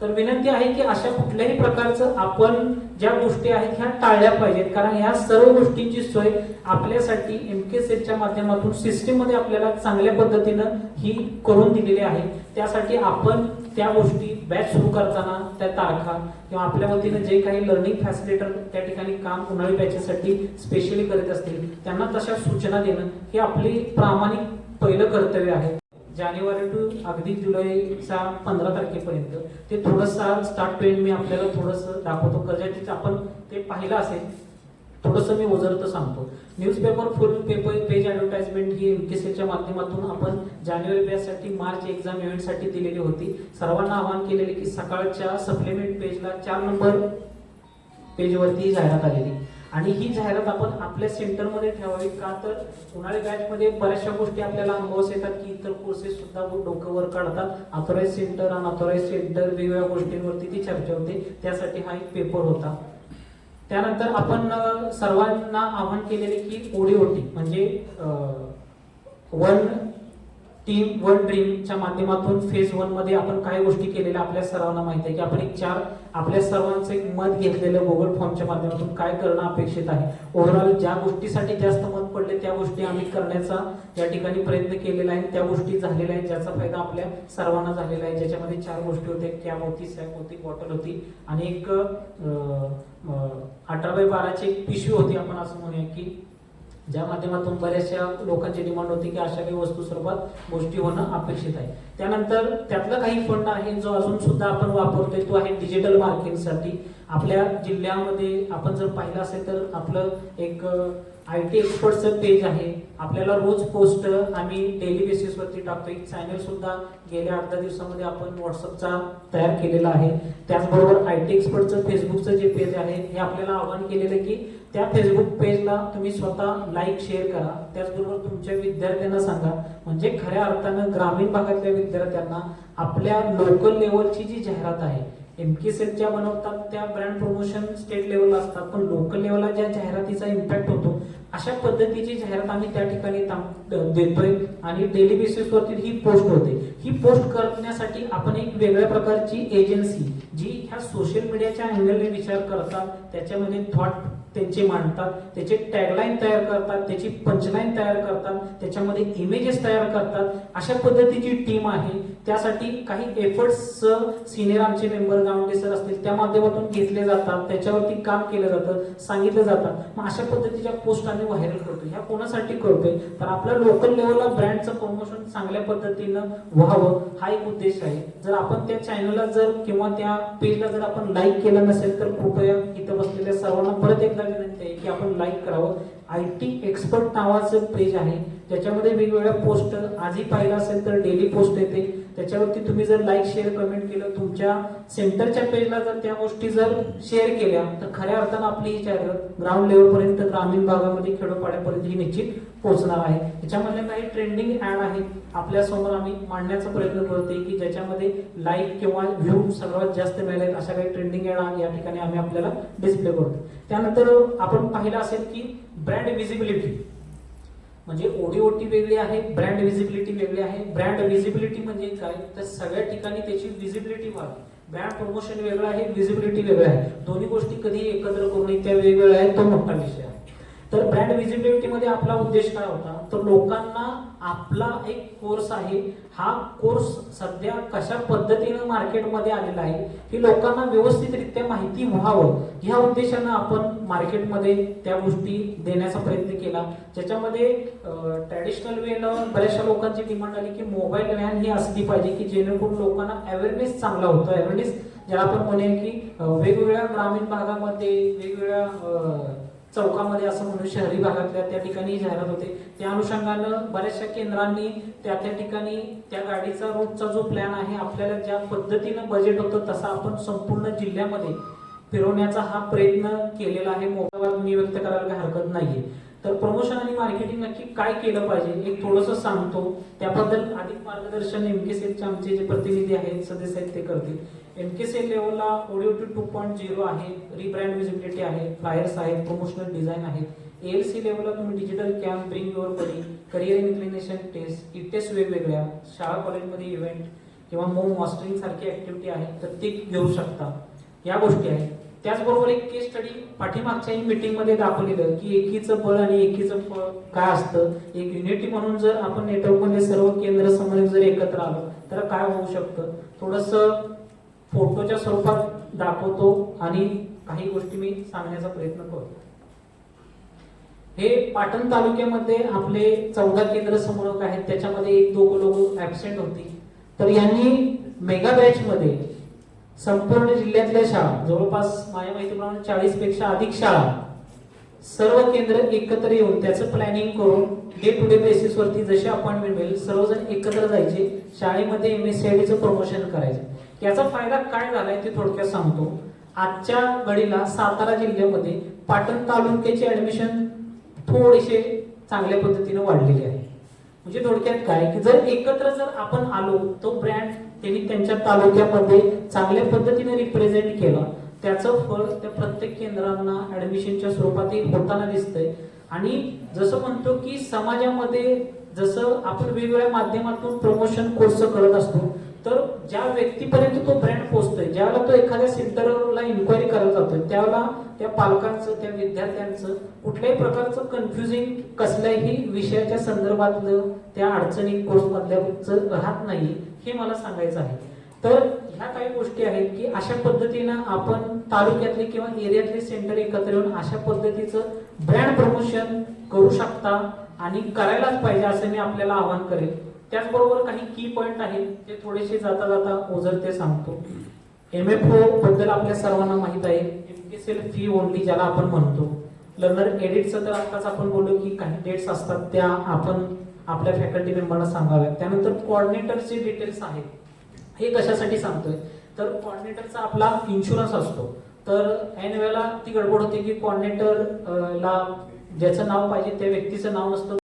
तर विनंती आहे की अशा कुठल्याही प्रकारचं आपण ज्या गोष्टी आहेत ह्या टाळल्या पाहिजेत, कारण ह्या सर्व गोष्टींची सोय आपल्यासाठी एमकेसीएलच्या माध्यमातून सिस्टीम मध्ये आपल्याला चांगल्या पद्धतीनं ही करून दिलेली आहे. त्यासाठी आपण त्या गोष्टी बॅच सुरू करताना त्या तारखा किंवा आपल्या वतीनं जे काही लर्निंग फॅसिलिटर त्या ठिकाणी काम उन्हाळी बॅचेसाठी स्पेशली करीत असतील त्यांना तशा सूचना देणं हे आपली प्रामाणिक पहिलं कर्तव्य आहे. जानेवारी टू अगदी जुलैच्या 15 तारखेपर्यंत ते थोडंसं स्टार्ट ट्रेंड मी आपल्याला थोडंसं दाखवतो. कदाचित आपण ते पाहिलं असेल, थोडंसं मी उजळतं सांगतो. Newspaper full paper page advertisement ही एमकेसीएलच्या माध्यमातून आपण जानेवारी बॅचसाठी मार्च एक्झाम इव्हेंटसाठी दिलेली होती. सर्वांना आवाहन केलेले की सकाळच्या सप्लिमेंट पेजला 4 नंबर पेजवरती जाहिरात आलेली आणि ही जाहिरात आपण आपल्या सेंटरमध्ये ठेवावी. का तर उन्हाळी बॅचमध्ये बऱ्याचशा गोष्टी आपल्याला अनुभवास येतात की इतर कोर्सेस सुद्धा डोकं वर काढतात. ऑथोराइज सेंटर, अनऑथोराइज सेंटर वेगवेगळ्या गोष्टींवरती ती चर्चा होते. त्यासाठी हा एक पेपर होता. त्यानंतर आपण सर्वांना आवाहन केलेले की ओडीओटी म्हणजे वन टीम वन ड्रीमच्या माध्यमातून फेज 1 मध्ये आपण काय गोष्टी केलेल्या आपल्या सर्वांना माहिती आहे की आपण एक 4 आपल्या सर्वांचं एक मत घेतलेलं गुगल फॉर्मच्या माध्यमातून काय करणं अपेक्षित आहे. ओव्हरऑल ज्या गोष्टीसाठी जास्त मत पडले त्या गोष्टी आम्ही करण्याचा या ठिकाणी प्रयत्न केलेला आहे. त्या गोष्टी झालेल्या आहेत ज्याचा फायदा आपल्या सर्वांना झालेला आहे. ज्याच्यामध्ये 4 गोष्टी होत्या, कॅब होती, सॅक होती, बॉटल होती आणि एक 18x12 एक पिशवी होती. आपण असं म्हणूया की ज्या माध्यमातून बऱ्याचशा लोकांची डिमांड होती की अशा काही वस्तू स्वरूपात गोष्टी होणं अपेक्षित आहे. त्यानंतर त्यातला काही फंड आहे जो अजून सुद्धा आपण वापरतोय, तो आहे डिजिटल मार्केटिंगसाठी. आपल्या जिल्ह्यामध्ये आपण जर पाहिलं असेल तर आपलं एक IT एक्सपर्टचं पेज आहे. आपल्याला रोज पोस्ट आम्ही डेली बेसिसवरती टाकतो. एक चॅनल सुद्धा गेल्या 8 दिवसामध्ये आपण व्हॉट्सअपचा तयार केलेला आहे. त्याचबरोबर IT एक्सपर्टचं फेसबुकचं जे पेज आहे हे आपल्याला आवाहन केलेलं की त्या फेसबुक पेजला तुम्ही स्वतः लाईक शेअर करा. त्याचबरोबर तुमच्या विद्यार्थ्यांना सांगा, म्हणजे खऱ्या अर्थानं ग्रामीण भागातल्या विद्यार्थ्यांना आपल्या लोकल लेवलची जी जाहिरात आहे, एमकेसीएलच्या बनवतात त्या ब्रँड प्रमोशन स्टेट लेवलला असतात, पण लोकल लेवलला ज्या जाहिरातीचा इम्पॅक्ट होतो अशा पद्धतीची जाहिरात आम्ही त्या ठिकाणी देतोय आणि डेली बेसिसवरती ही पोस्ट होते. ही पोस्ट करण्यासाठी आपण एक वेगळ्या प्रकारची एजन्सी जी ह्या सोशल मीडियाच्या अँगलने विचार करतात, त्याच्यामध्ये थॉट त्यांचे मांडतात, त्याचे टॅगलाईन तयार करतात, त्याची पंचलाईन तयार करतात, त्याच्यामध्ये इमेजेस तयार करतात, अशा पद्धतीची टीम आहे. त्यासाठी काही एफर्ट्स सिनियर आमचे मेंबर गावंडे सर असतील त्या माध्यमातून घेतले जातात, त्याच्यावरती काम केलं जातं, सांगितलं जातं. मग अशा पद्धतीच्या पोस्ट आम्ही व्हायरल करतो. ह्या कोणासाठी करतोय तर आपल्या लोकल लेवलला ब्रँडचं प्रमोशन चांगल्या पद्धतीनं व्हावं हा एक उद्देश आहे. जर आपण त्या चॅनलला जर किंवा त्या पेजला जर आपण लाईक केलं नसेल तर कृपया इथं बसलेल्या सर्वांना परत एकदा विनंती आहे की आपण लाईक करावं. IT एक्सपर्ट नावाचं पेज आहे, त्याच्यामध्ये वेगवेगळ्या पोस्ट आजही पाहिलं असेल तर डेली पोस्ट येते. त्याच्यावरती तुम्ही जर लाईक शेअर कमेंट केलं, तुमच्या सेंटरच्या पेजला जर त्या गोष्टी जर शेअर केल्या तर खऱ्या अर्थानं आपली ही जाहिरात ग्राउंड लेवलपर्यंत, ग्रामीण भागामध्ये, खेडोपाड्यापर्यंत ही निश्चित पोहोचणार आहे. त्याच्यामधल्या काही ट्रेंडिंग ऍड आहेत आपल्या समोर आम्ही मांडण्याचा प्रयत्न करतोय की ज्याच्यामध्ये लाईक किंवा व्ह्यू सर्वात जास्त मिळेल अशा काही ट्रेंडिंग ऍड या ठिकाणी आम्ही आपल्याला डिस्प्ले करतो. त्यानंतर आपण पाहिलं असेल की ब्रँड विजिबिलिटी म्हणजे ओडीओटी वेगळी आहे, ब्रँड विजिबिलिटी वेगळी आहे. ब्रँड विजिबिलिटी म्हणजे काय तर सगळ्या ठिकाणी त्याची विजिबिलिटी व्हावी. ब्रँड प्रमोशन वेगळं आहे, विजिबिलिटी वेगळं आहे. दोन्ही गोष्टी कधी एकत्र करू नये, त्या वेगवेगळ्या आहेत, तो मोठा विषय आहे. तर ब्रँड विजिबिलिटी मध्ये आपला उद्देश काय होता तर लोकांना आपला एक कोर्स आहे, हा कोर्स सध्या कशा पद्धतीनं मार्केटमध्ये आलेला आहे ही लोकांना व्यवस्थितरित्या माहिती व्हावं ह्या उद्देशानं आपण मार्केटमध्ये त्या गोष्टी देण्याचा प्रयत्न केला. ज्याच्यामध्ये ट्रॅडिशनल वेनं बऱ्याचशा लोकांची डिमांड आली की मोबाईल व्हॅन ही असली पाहिजे की जेणेकरून लोकांना अवेअरनेस चांगला होतो. अवेअरनेस ज्याला आपण म्हणूया की वेगवेगळ्या ग्रामीण भागामध्ये वेगवेगळ्या चौकामध्ये असं म्हणून शहरी भागातल्या त्या ठिकाणी जाहिरात होते. त्या अनुषंगानं बऱ्याचशा केंद्रांनी त्या ठिकाणी त्या गाडीचा रूटचा जो प्लॅन आहे आपल्याला ज्या पद्धतीनं बजेट होतं तसा आपण संपूर्ण जिल्ह्यामध्ये फिरवण्याचा हा प्रयत्न केलेला आहे. मोबाईल मी व्यक्त करायला काही हरकत नाहीये. तर प्रमोशन आणि मार्केटिंग नक्की काय केलं पाहिजे एक थोडंसं सांगतो. त्याबद्दल अधिक मार्गदर्शन एमकेसीएलचे आमचे जे प्रतिनिधी आहेत सदस्य आहेत ते करतील. एमकेसीएल लेवलला ओडीओटी 2.0 आहे, रिब्रँड विजिबिलिटी आहे, फ्लायर्स आहेत, प्रमोशनल डिझाईन आहेत. एएलसी लेवलला तुम्ही digital camp, bring your buddy, career inclination test, E test वेगवेगळ्या शाळा कॉलेजमध्ये इव्हेंट किंवा मूव मास्टरिंग सारखी ऍक्टिव्हिटी आहे तर ते घेऊ शकता. या गोष्टी आहेत. त्याचबरोबर एक केस स्टडी पाठीमागच्या मीटिंग मध्ये दाखवलेलं की एकीचं बळ आणि एकीचं फळ काय असतं. एक युनिटी म्हणून जर आपण नेटवर्कमध्ये सर्व केंद्र समन्वय जर एकत्र आलो तर काय होऊ शकतं. थोडंसं फोटोच्या स्वरूपात दाखवतो आणि काही गोष्टी मी सांगण्याचा प्रयत्न करतो. हे पाटण तालुक्यामध्ये आपले 14 केंद्र समन्वयक आहेत. त्याच्यामध्ये एक दोघं लोक ऍबसेंट होती. तर यांनी मेगा बॅच मध्ये संपूर्ण जिल्ह्यातल्या शाळा जवळपास माझ्या माहितीप्रमाणे 40 पेक्षा अधिक शाळा सर्व केंद्र एकत्र येऊन त्याचं प्लॅनिंग करून डे टू डे बेसिस वरती जशी अपॉइंटमेंट मिळेल सर्वजण एकत्र जायचे, शाळेमध्ये MSCIDचं प्रमोशन करायचं. याचा फायदा काय झालाय ते थोडक्यात सांगतो. आजच्या घडीला सातारा जिल्ह्यामध्ये पाटण तालुक्याचे ऍडमिशन थोडेसे चांगल्या पद्धतीने वाढलेले आहे. म्हणजे थोडक्यात काय की जर एकत्र जर आपण आलो तो ब्रँड त्यांनी त्यांच्या तालुक्यामध्ये चांगल्या पद्धतीने रिप्रेझेंट केला त्याचं फळ त्या प्रत्येक केंद्रांना ऍडमिशनच्या स्वरूपात होताना दिसतंय. आणि जसं म्हणतो की समाजामध्ये जसं आपण वेगवेगळ्या माध्यमातून प्रमोशन कोर्स करत असतो तर ज्या व्यक्तीपर्यंत तो ब्रँड पोहोचतोय ज्यावेळेला तो एखाद्या सेंटरला इन्क्वायरी करत जातोय त्यावेळेला त्या पालकांचं त्या विद्यार्थ्यांचं कुठल्याही प्रकारचं कन्फ्युजिंग कसल्याही विषयाच्या संदर्भातलं त्या अडचणी कोर्स मधल्या राहत नाही हे मला सांगायचं आहे. तर ह्या काही गोष्टी आहेत की अशा पद्धतीनं आपण तालुक्यातले किंवा एरियातले सेंटर एकत्र येऊन अशा पद्धतीचं ब्रँड प्रमोशन करू शकता आणि करायलाच पाहिजे असं मी आपल्याला आवाहन करेल. त्याचबरोबर काही की पॉइंट आहेत जे थोडेसे जाता जाता ओझरते सांगतो. MFO बद्दल आपल्या सर्वांना माहित आहे. MKCL फी ओनली ज्याला आपण म्हणतो. लर्नर एडिटचं तर आताच आपण बोललो की काही डेट्स असतात त्या आपण आपल्या फॅकल्टी मेंबरना सांगाव्यात. त्यानंतर कोऑर्डिनेटरचे डिटेल्स आहेत. हे कशासाठी सांगतोय तर कोऑर्डिनेटरचा आपला इन्शुरन्स असतो. तर ऐन वेळेला ती गडबड होते की कोऑर्डिनेटर ला ज्याचं नाव पाहिजे त्या व्यक्तीचं नाव नसतं.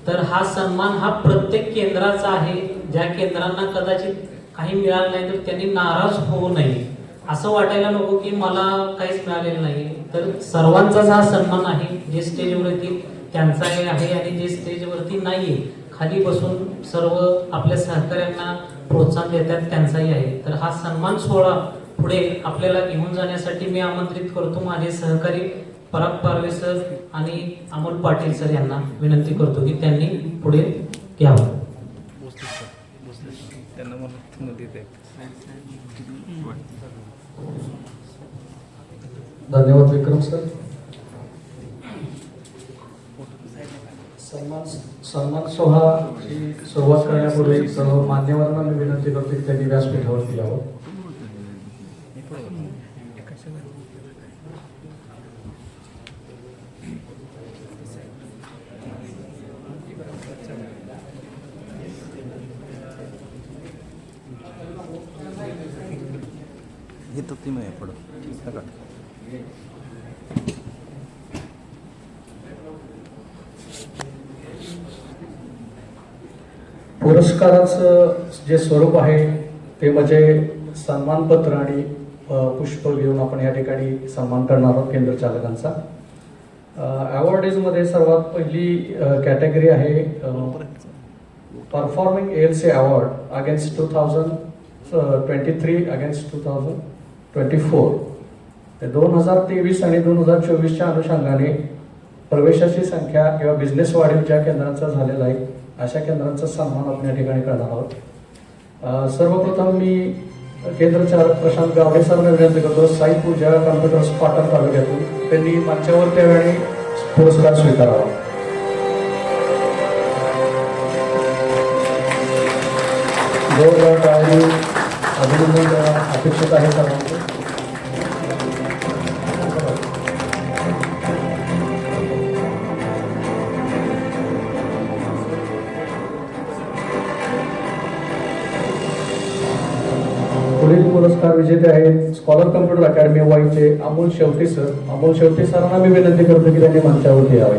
तर हा सन्मान हा प्रत्येक केंद्राचा आहे. ज्या केंद्रांना कदाचित काही मिळालं नाही तर त्यांनी नाराज होऊ नये. असं वाटायला नको की मला काहीच मिळालेलं नाही. तर सर्वांचाच हा सन्मान आहे. जे स्टेजवरती त्यांचाही आहे आणि जे स्टेजवरती नाहीये खाली बसून सर्व आपल्या सहकार्यांना प्रोत्साहन देतात त्यांचाही आहे. तर हा सन्मान सोहळा पुढे आपल्याला घेऊन जाण्यासाठी मी आमंत्रित करतो माझे सहकारी पराग पारवे सर आणि अमोल पाटील सर यांना विनंती करतो की त्यांनी पुढे घ्यावं. धन्यवाद विक्रम सर. सन्मान सोहळ्याची सुरुवात करण्यापूर्वी सर्व मान्यवरांना मी विनंती करतो की त्यांनी व्यासपीठावरती यावं. पुरस्काराचं जे स्वरूप आहे ते म्हणजे सन्मानपत्र आणि पुष्प घेऊन आपण या ठिकाणी सन्मान करणार आहोत केंद्र चालकांचा. अवॉर्डीजमध्ये सर्वात पहिली कॅटेगरी आहे performing ALC award against 2023 against 2024. 2023 आणि 2024च्या अनुषंगाने प्रवेशाची संख्या किंवा बिझनेस वाढीव ज्या केंद्रांचा झालेला आहे अशा केंद्रांचा सन्मान आपण या ठिकाणी करणार आहोत. सर्वप्रथम मी केंद्र चालक प्रशांत गावडे सरांना विनंती करतो साई पूजा कॉम्प्युटर्स पाटण तालुक्यातून त्यांनी मंचावर त्यावेळी पुरस्कार स्वीकारावा. जोरदार टाळी अभिनंदन अपेक्षित आहे सर्वांचे. विजेते आहेत स्कॉलर कम्प्युटर अकॅडमी वाईचे अमोल शेवटे सर. अमोल शेवटे सरांना मी विनंती करतो की त्यांनी मंचावरती यावे.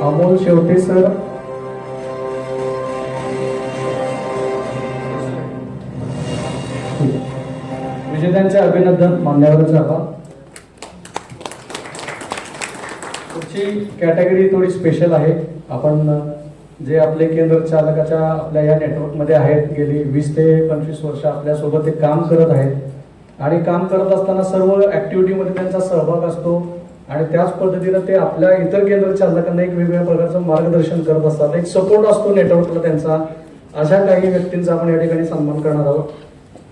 अमोल शेवटे सर. विजेत्यांचे अभिनंदन. मान्यवरांचे आभार. पुढची कॅटेगरी थोडी स्पेशल आहे. आपण जे आपले केंद्र चालकाच्या आपल्या या नेटवर्कमध्ये आहेत, गेली 20 ते 25 वर्ष आपल्यासोबत ते काम करत आहेत आणि काम करत असताना सर्व ॲक्टिव्हिटीमध्ये त्यांचा सहभाग असतो आणि त्याच पद्धतीनं ते आपल्या इतर केंद्र चालकांना एक वेगवेगळ्या प्रकारचं मार्गदर्शन करत असतात. एक सपोर्ट असतो नेटवर्कला त्यांचा. अशा काही व्यक्तींचा आपण या ठिकाणी सन्मान करणार आहोत.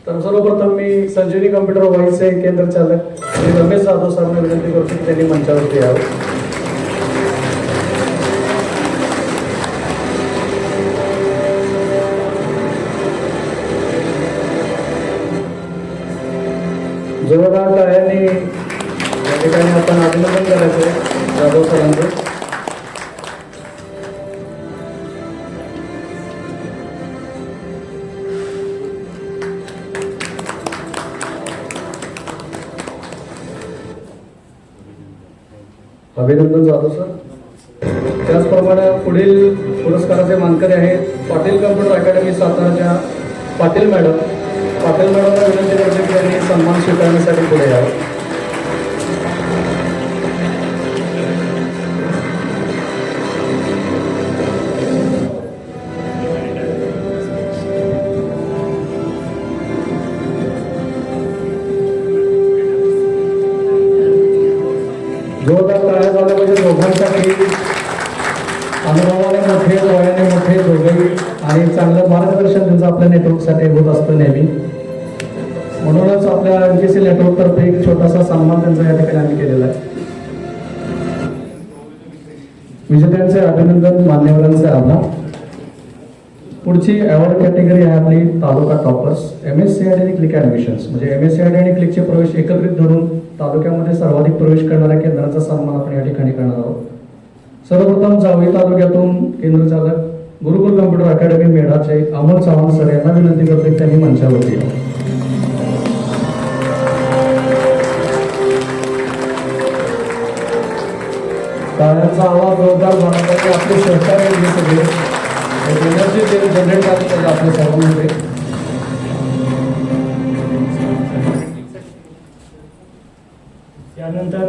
तर सर्वप्रथम मी संजीवनी कम्प्युटर वाईचे केंद्र चालक श्री रमेश जाधव सरांना विनंती करतो की त्यांनी मंचावरती यावं. जोरदार टाळ्यांनी या ठिकाणी आपण अभिनंदन करायचं जाधव सरांचं. अभिनंदन जाधव सर. त्याचप्रमाणे पुढील पुरस्काराचे मानकरी आहेत पाटील कम्प्युटर अकॅडमी साताराच्या पाटील मॅडम. पाटील मॅडमला विनंती करतो की त्यांनी सन्मान स्वीकारण्यासाठी पुढे यावं. जोरदार टाळ्या झाल्या पाहिजे दोघांसाठी. अनुभवाने मोठे, वयाने मोठे दोघेही आणि चांगलं मार्गदर्शन त्यांचं आपल्या नेटवर्कसाठी होत असतं नेहमी. म्हणूनच आपल्या एमकेसी नेटवर्क तर्फे एक छोटासा सन्मान त्यांचा या ठिकाणी आम्ही केलेला आहे. विजेत्यांचे अभिनंदन. मान्यवरांचे आभार. पुढची अवॉर्ड कॅटेगरी आहे आपली तालुका टॉपर्स. MSCID आणि क्लिक ॲडमिशन्स म्हणजे MSCID आणि क्लिकचे प्रवेश एकत्रित धरून तालुक्यामध्ये सर्वाधिक प्रवेश करणाऱ्या केंद्राचा सन्मान आपण या ठिकाणी करणार आहोत. सर्वप्रथम जावळी तालुक्यातून केंद्र चालक गुरुकुल कम्प्युटर अकॅडमी मेढाचे अमोल चव्हाण सर यांना विनंती करतो की त्यांनी मंचावरती यावं. टाळ्यांचा आवाज जोरदार झाला पाहिजे. आपले सहकार्य हे सगळे एनर्जी जनरेट झाली पाहिजे आपल्या सर्वांमध्ये. त्यानंतर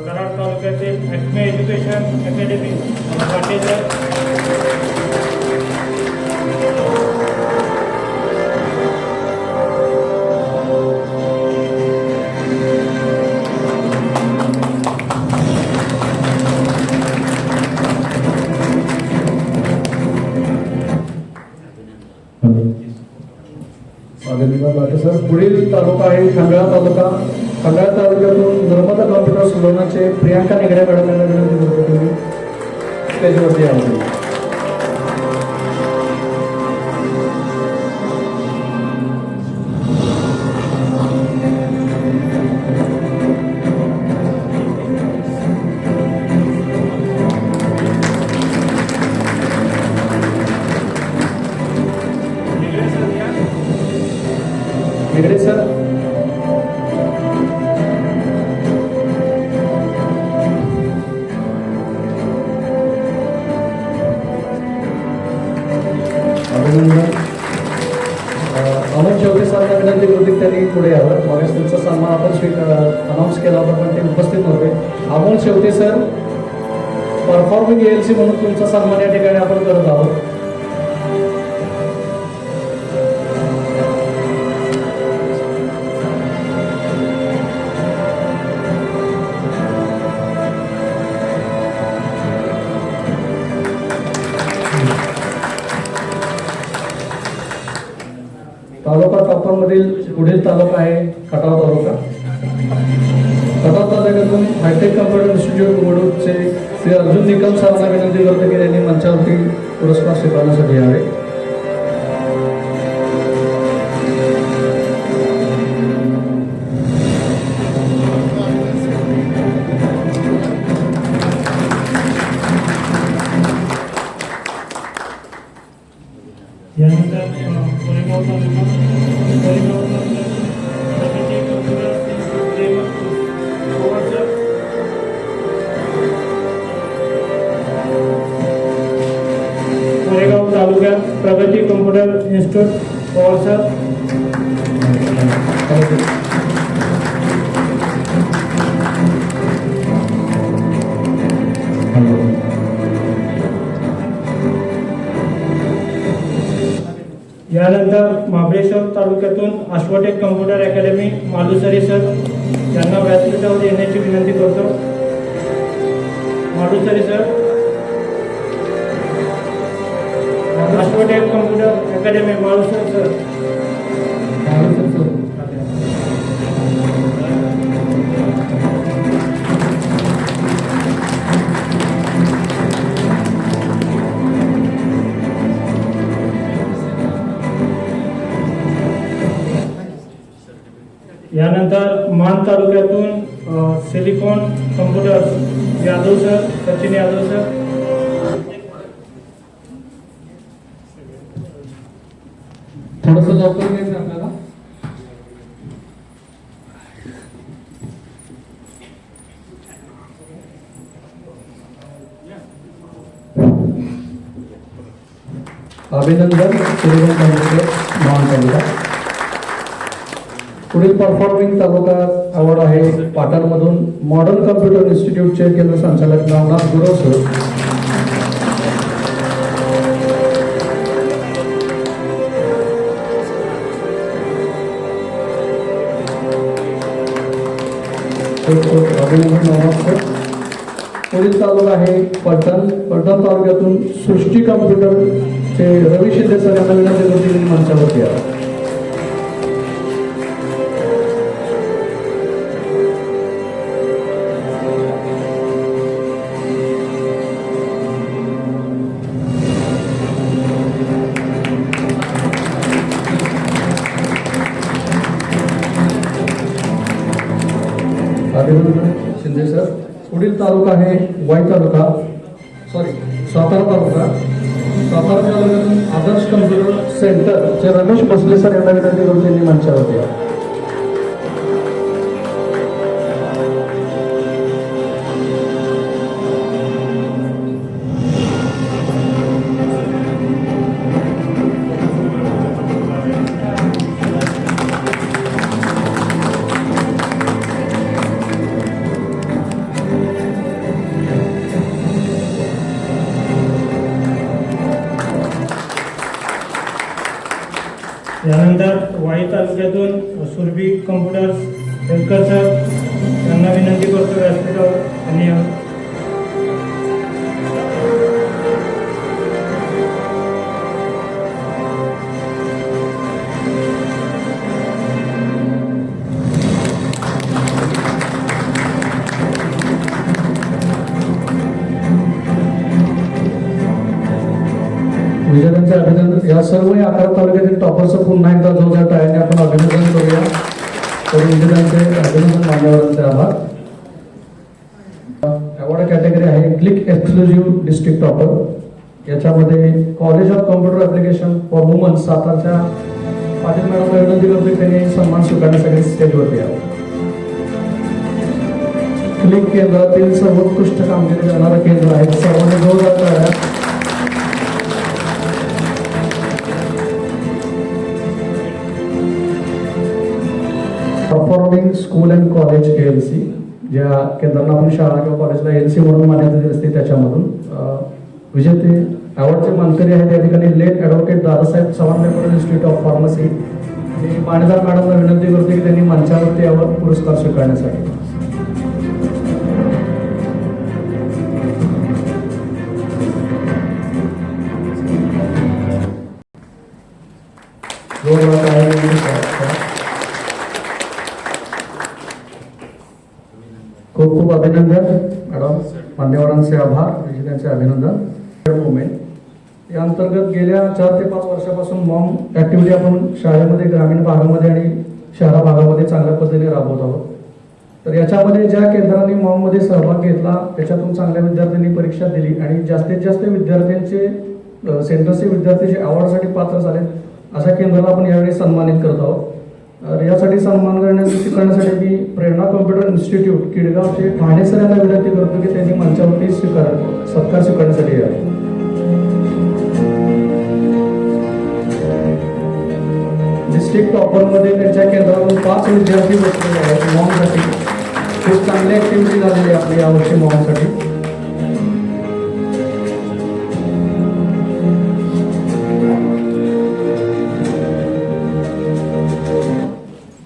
कराड तालुक्यातील ॲक्मे एज्युकेशन अकॅडमी वाटेकर. सर पुढील तालुका आहे खंडाळा तालुका. खंडाळा तालुक्यातून नर्मदा कॉम्प्युटर सुलवण्याचे प्रियांका निगडे मॅडम यांना विनंती करतो तुम्ही स्टेजवरती यावं. निगडे सर. अभिनंदन. अमोल शेवटे सरांना विनंती करतो त्यांनी पुढे यावं. मागेच त्यांचा सन्मान आपण अनाऊन्स केला होता पण ते उपस्थित नव्हते. Amol Shevate sir performing ALC म्हणून तुमचा सन्मान या ठिकाणी आपण करत आहोत. तालुका टॉपरमधील पुढील तालुका आहे खटाव तालुका. खटाव तालुक्यातून हायटेक कम्प्युटर इन्स्टिट्यूट वडूदचे श्री अर्जुन निकम सरांना विनंती करतो की त्यांनी मंचावरती पुरस्कार स्वीकारण्यासाठी यावे. पवार सर. यानंतर महाबळेश्वर तालुक्यातून Ashwatech computer academy Malusare sir यांना व्यासपीठावर येण्याची विनंती करतो. Malusare sir. Ashwatech computer academy Malusare sir. यानंतर मान तालुक्यातून silicon computers Yadav sir, Sachin Yadav sir. थोडंसं लवकर घ्यायचं आपल्याला. अभिनंदन सिलिकॉन कम्प्युटर मान तालुका. पुढील परफॉर्मिंग तालुका अवॉर्ड आहे पाटणमधून मॉडर्न कम्प्युटर इन्स्टिट्यूटचे केंद्र संचालक नवनाथ गुरव सर. अभिनंदन नवनाथ सर. पुढील तालुका आहे पलटण. पलटण तालुक्यातून सृष्टी कम्प्युटरचे रवी शिंदे सर यांना विनंती करतील मंचावरती या. अभिनंदन शिंदे सर. पुढील तालुका आहे वाई तालुका, सातारा तालुका. सातारा तालुक्यातून आदर्श कम्प्युटर सेंटरचे रमेश भोसले सर यांना विनंती करून त्यांनी मंचावरती या. यानंतर वाई तालुक्यातून सुरभी कम्प्युटर्स शेलकर सर यांना विनंती करतो व्यासपीठावर आणि विजेत्यांचे अभिनंदन. या सर्व 11 तालुक्यातील टॉपरचं पुन्हा एकदा जोरदार टाळ्याने आपण अभिनंदन करूया. तर विजेत्यांचे अभिनंदन, मान्यवरांचे आभार. अवॉर्ड कॅटेगरी आहे क्लिक एक्सक्लुझिव्ह डिस्ट्रिक्ट टॉपर. याच्यामध्ये college of computer application for women सातारच्या पाटील मॅडमला विनंती करतो की त्यांनी सन्मान स्वीकारण्यासाठी स्टेजवरती यावं. क्लिक केंद्रातील सर्वोत्कृष्ट कामगिरी करणारं केंद्र आहे. सर्वांनी जोरदार टाळ्या. Performing school and college ALC, ज्या केंद्रांना आपण शाळा किंवा कॉलेजला ALC म्हणून मान्यता दिली असते त्याच्यामधून विजेते अवॉर्डचे मानकरी आहेत या ठिकाणी late advocate Dadasaheb Chavan memorial institute of pharmacy. मी मान्यता मॅडमला विनंती करते की त्यांनी मंचावरती यावर पुरस्कार स्वीकारण्यासाठी. खूप खूप अभिनंदन मॅडम, मान्यवरांचे आभार, विजेत्यांचे अभिनंदन. मुवमेंट या अंतर्गत गेल्या 4 ते 5 वर्षापासून मॉम ॲक्टिव्हिटी आपण शाळेमध्ये, ग्रामीण भागामध्ये आणि शहरा भागामध्ये चांगल्या पद्धतीने राबवत आहोत. तर याच्यामध्ये ज्या केंद्रांनी मॉममध्ये सहभाग घेतला त्याच्यातून चांगल्या विद्यार्थ्यांनी परीक्षा दिली आणि जास्तीत जास्त विद्यार्थ्यांचे सेंटरचे विद्यार्थी जे अवॉर्डसाठी पात्र झाले अशा केंद्राला आपण यावेळी सन्मानित करत आहोत. यासाठी सन्मान स्वीकारण्यासाठी मी प्रेरणा कॉम्प्युटर इन्स्टिट्यूट किडगावचे ठाणे सर यांना विनंती करतो की त्यांनी मंचावरती सत्कार स्वीकारण्यासाठी यावे. डिस्ट्रिक्ट टॉपरमध्ये त्यांच्या केंद्रातून 5 विद्यार्थी बसलेले आहेत मॉमसाठी. खूप चांगली ऍक्टिव्हिटी झालेली आहे आपली यावर्षी मॉमसाठी.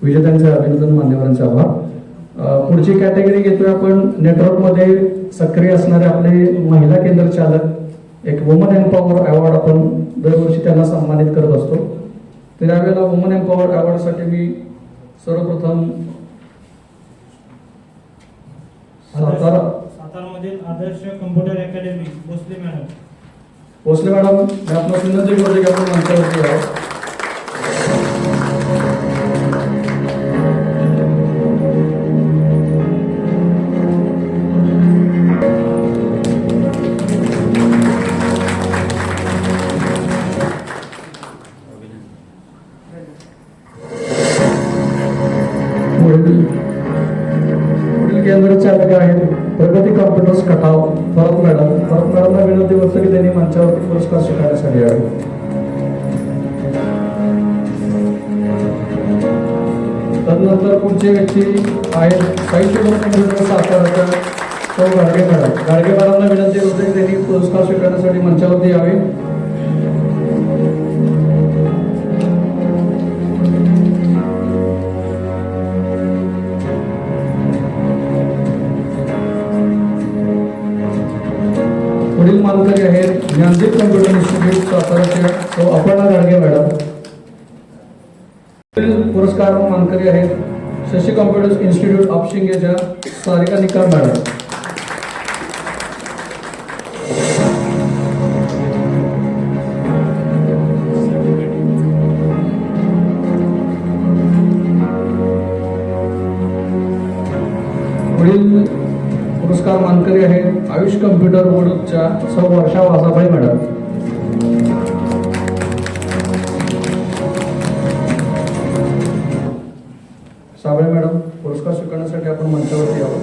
विजेत्यांचे अभिनंदन, मान्यवरांचे आभार. पुढची कॅटेगरी घेतोय आपण नेटवर्कमध्ये सक्रिय असणारे आपले महिला केंद्र चालक. एक वुमन एम्पॉवर अवॉर्ड आपण दरवर्षी त्यांना सन्मानित करत असतो. तर यावेळेला वुमन एम्पॉवर अवॉर्डसाठी मी सर्वप्रथम सातारामधील Adarsh computer academy Bhosale madam. Bhosale madam मी आपलं विनंती करतो की आपण मंचावरती यावं. पुढील केंद्र चालक आहेत प्रगती कॉम्प्युटर्स खटाव फरत मॅडम. फरत मॅडमला विनंती करतो की त्यांनी मंचावरती पुरस्कार स्वीकारण्यासाठी यावे. तदनंतर पुढचे व्यक्ती आहेत साहित्य कॉम्प्युटर साताराच्या सौ गाडगे मॅडम. गाडगे मॅडमला विनंती करतो की त्यांनी पुरस्कार स्वीकारण्यासाठी मंचावरती यावे. पुढील मानकरी आहेत ज्ञानदीप कम्प्युटर इन्स्टिट्यूट साताराच्या सौ अपर्णा गाडगे मॅडम. पुढील पुरस्कार मानकरी आहेत शशी कम्प्युटर इन्स्टिट्यूट ऑफ शिंगेच्या सारिका निकार मॅडम. पुढील पुरस्कार मानकरी आहेत आयुष कम्प्युटर बोर्डच्या सौ वर्षा वासाबाई मॅडम. साबळे मॅडम पुरस्कार स्वीकारण्यासाठी आपण मंचावरती यावं.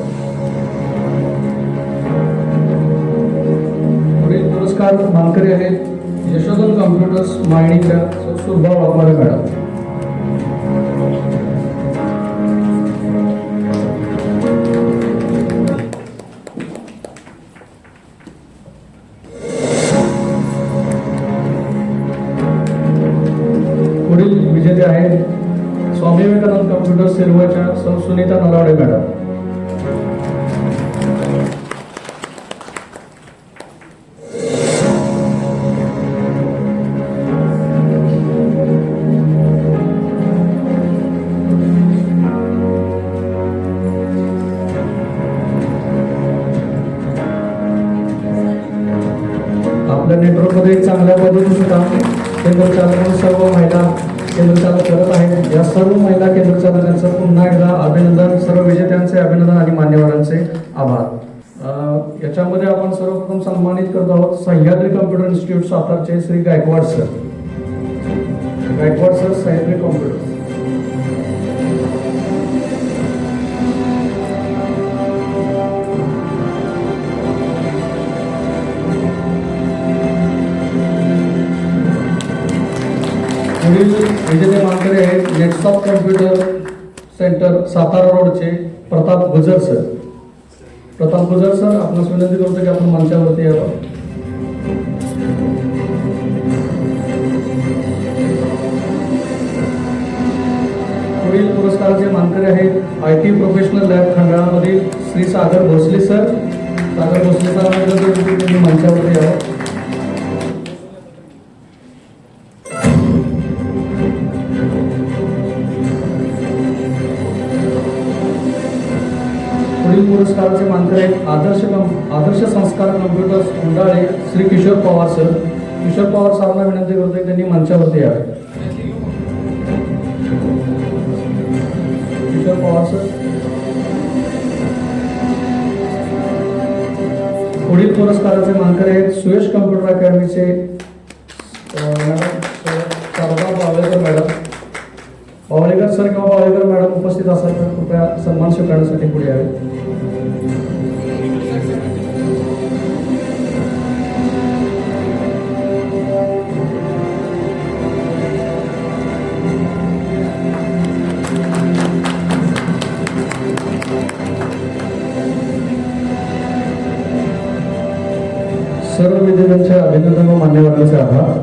पुढील पुरस्कार मानकरी आहेत यशोधन कम्प्युटर्स मायणीच्या सौ सुरभा वाघमारे मॅडम. पुढील विजेते आहेत स्वामी विवेकानंद कम्प्युटर सिल्वरच्या सौ सुनीता नलावडे मॅडम. आपल्या नेटवर्कमध्ये एक चांगल्या पद्धतीचं काम केंद्र चालक सर्व महिला केंद्र चालक करत आहेत. या सर्व महिला केंद्र चालकांचं पुन्हा एकदा अभिनंदन, सर्व विजेत्यांचे अभिनंदन आणि मान्यवरांचे आभार. याच्यामध्ये आपण सर्वप्रथम सन्मानित करत आहोत सह्याद्री कम्प्युटर इन्स्टिट्यूट सातारचे Shri Gaikwad sir. Gaikwad sir Sahyadri computer. पुढील विजेते मानकरी आहेत नेटसॉफ्ट कम्प्युटर सेंटर सातारा रोडचे प्रताप गुजर सर. प्रताप गुजर सर आपणास विनंती करतो की आपण मंचावरती यावं. पुढील पुरस्काराचे मानकरी आहेत IT प्रोफेशनल लॅब खंडाळामधील श्री सागर भोसले सर. सागर भोसले सरांना विनंती करतो की तुम्ही मंचावरती यावं. पुढील पुरस्काराचे मानकरी आहेत आदर्श संस्कार कम्प्युटर्स उंडाळे श्री किशोर पवार सर. किशोर पवार सरांना विनंती करतो की त्यांनी मंचावरती यावे. किशोर पवार सर. पुढील पुरस्काराचे मानकरी आहेत सुयश कम्प्युटर अकॅडमीचे madam Sharada Bavalekar madam. Bavalekar sir किंवा बावळेकर मॅडम उपस्थित असाल तर कृपया सन्मान स्वीकारण्यासाठी पुढे यावे. सर्व विद्यार्थ्यांचे अभिनंदन व मान्यवरांचे आभार.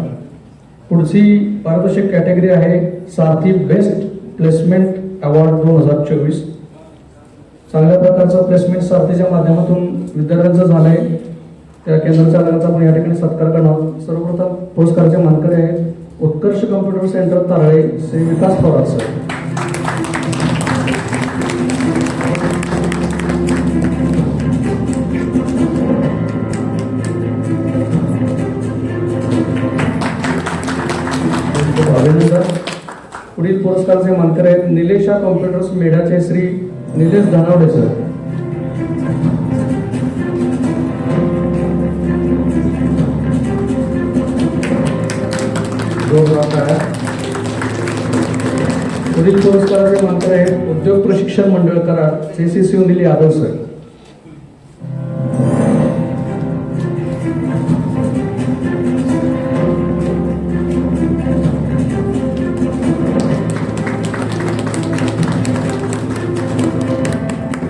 पुढची पारितोषिक कॅटेगरी आहे सारथी बेस्ट प्लेसमेंट अवॉर्ड 2024. चांगल्या प्रकारचं प्लेसमेंट सारथीच्या माध्यमातून विद्यार्थ्यांचं झालंय. त्या केंद्र चालकांचा आपण या ठिकाणी सत्कार करणार. सर्वप्रथम पुरस्काराचे मानकरी आहेत उत्कर्ष कम्प्युटर सेंटर तारळे श्री विकास पवार सर. अभिनंदन. पुढील पुरस्काराचे मानकरी आहेत निलेशा कॉम्प्युटर्स मेढ्याचे श्री निलेश धानावडे सर. पुढील पुरस्काराचे मानकरी आहेत उद्योग प्रशिक्षण मंडळ कराड श्री शिवनील यादव सर.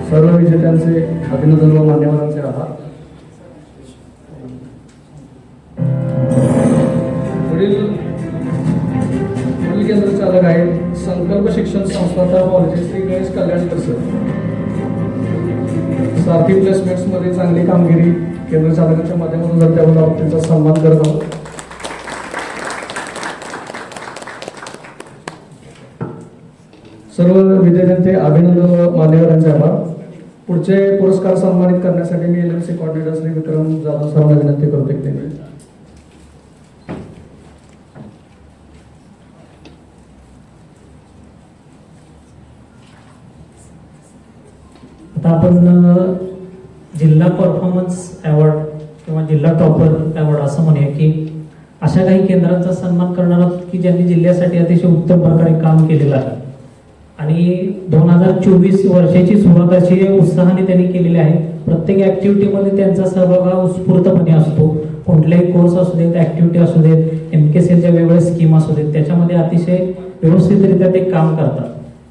सर्व विजेत्यांचे अभिनंदन व मान्यवरांचे आभार. पुढील केंद्र चालक आहेत संकल्प शिक्षण संस्था कॉलेज श्री गणेश कल्याणकर सर. सारथी प्लेसमेंट्स मध्ये चांगली कामगिरी केंद्र चालकांच्या माध्यमातून जर त्यावर आपण त्यांचा सन्मान करत आहोत. सर्व विद्यार्थ्यांचे अभिनंदन व मान्यवरांचे आभार. पुढचे पुरस्कार सन्मानित करण्यासाठी मी LMC कॉर्डिनेटर श्री विक्रम जाधव सरांना विनंती करतो की त्यांनी आता आपण जिल्हा परफॉर्मन्स अवॉर्ड किंवा जिल्हा टॉपर अवॉर्ड असं म्हणूया की अशा काही केंद्रांचा सन्मान करणार आहोत की ज्यांनी जिल्ह्यासाठी अतिशय उत्तम प्रकारे काम केलेलं आहे आणि 2024 वर्षाची सुरुवात अशी उत्साहाने त्यांनी केलेली आहे. प्रत्येक ऍक्टिव्हिटीमध्ये त्यांचा सहभाग हा उत्स्फूर्तपणे असतो. कोणतेही कोर्स असू देत, ऍक्टिव्हिटी असू देत, MKCLच्या वेगवेगळ्या स्कीम असू देत, त्याच्यामध्ये अतिशय व्यवस्थितरित्या ते काम करतात.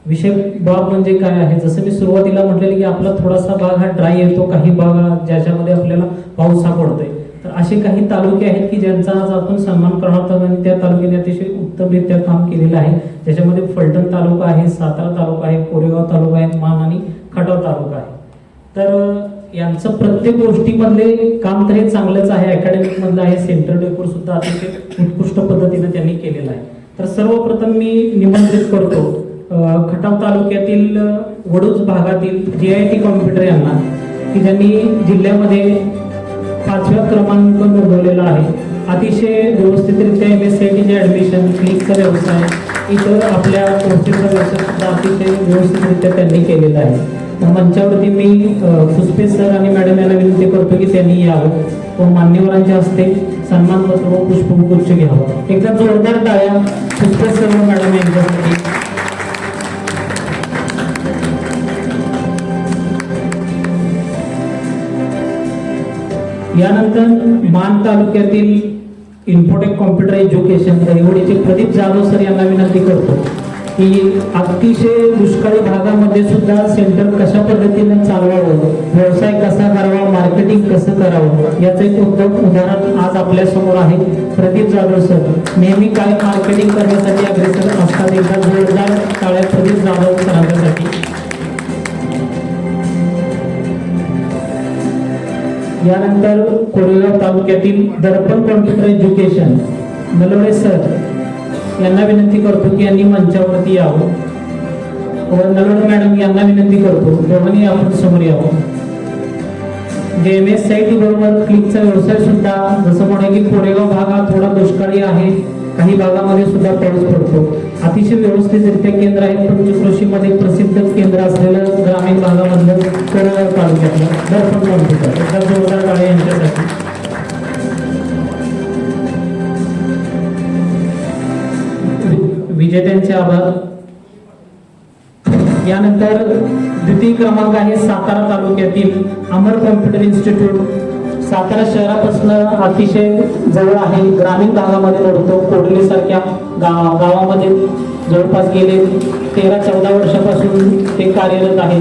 विषय बाब म्हणजे काय आहे, जसं मी सुरुवातीला म्हटलेलं की आपला थोडासा भाग हा ड्राय येतो, काही भाग ज्याच्यामध्ये आपल्याला पाऊस हा पडतोय. तर असे काही तालुके आहेत की ज्यांचा आज आपण सन्मान करणार आहोत आणि त्या तालुक्याने अतिशय उत्तमरित्या काम केलेलं आहे. त्याच्यामध्ये फलटण तालुका आहे, सातारा तालुका आहे, कोरेगाव तालुका आहे, मान आणि खटाव तालुका आहे. तर यांचं प्रत्येक गोष्टीमधले काम तर हे चांगलंच आहे, अकॅडमिक मधलं आहे, सेंटर डेकोर सुद्धा अतिशय उत्कृष्ट पद्धतीने त्यांनी केलेलं आहे. तर सर्वप्रथम मी निमंत्रित करतो खटाव तालुक्यातील वडूज भागातील JIT कॉम्प्युटर यांना की ज्यांनी जिल्ह्यामध्ये 5व्या क्रमांक नोंदवलेला आहे. अतिशय व्यवस्थितरित्या MSCITचे ऍडमिशन, क्लिकचा व्यवसाय, इतर आपल्या कोर्सेसचा व्यवसाय सुद्धा अतिशय व्यवस्थितरित्या त्यांनी केलेला आहे. मंचावरती मी फुसपे सर आणि मॅडम यांना विनंती करतो की त्यांनी यावं व मान्यवरांच्या हस्ते सन्मानपत्र व पुष्पगुच्छ घ्यावं. एकदा जोरदार टाळ्या फुसपे सर व मॅडम यांच्यासाठी. यानंतर मान तालुक्यातील इन्फोटेक कॉम्प्युटर एज्युकेशन दहिवडीचे प्रदीप जाधव सर यांना विनंती करतो की अतिशय दुष्काळी भागामध्ये सुद्धा सेंटर कशा पद्धतीने चालवावं, व्यवसाय कसा करावा, मार्केटिंग कसं करावं याचं एक उत्तम उदाहरण आज आपल्या समोर आहे. प्रदीप जाधव सर नेहमी काय मार्केटिंग करण्यासाठी अग्रेसर असतात. एकदा जोरदार टाळ्या प्रदीप जाधव सरांसाठी. यानंतर कोरेगाव तालुक्यातील दर्पण कॉम्प्युटर एज्युकेशन नलवडे सर यांना विनंती करतो की यांनी मंचावरती यावं व नलवडे मॅडम यांना विनंती करतो दोघांनी आपण समोर यावं. MSCIT बरोबर क्लिकचा व्यवसाय सुद्धा जसं म्हणा की कोरेगाव भाग हा थोडा दुष्काळी आहे, काही भागामध्ये सुद्धा पाऊस पडतो. अतिशय व्यवस्थितरित्या केंद्र आहे. पंचक्रोशीमध्ये प्रसिद्ध केंद्र असलेलं ग्रामीण भागामधलं कोरेगाव तालुक्यातलं दर्पण कॉम्प्युटर. एकदा जोरदार टाळ्या यांच्यासाठी. विजेत्यांचे आभार. यानंतर द्वितीय क्रमांक आहे सातारा तालुक्यातील अमर कॉम्प्युटर इन्स्टिट्यूट. सातारा शहरापासून अतिशय जवळ आहे, ग्रामीण भागामध्ये मोडतो. कोडली सारख्या गावामध्ये जवळपास गेले 13-14 वर्षापासून ते कार्यरत आहे.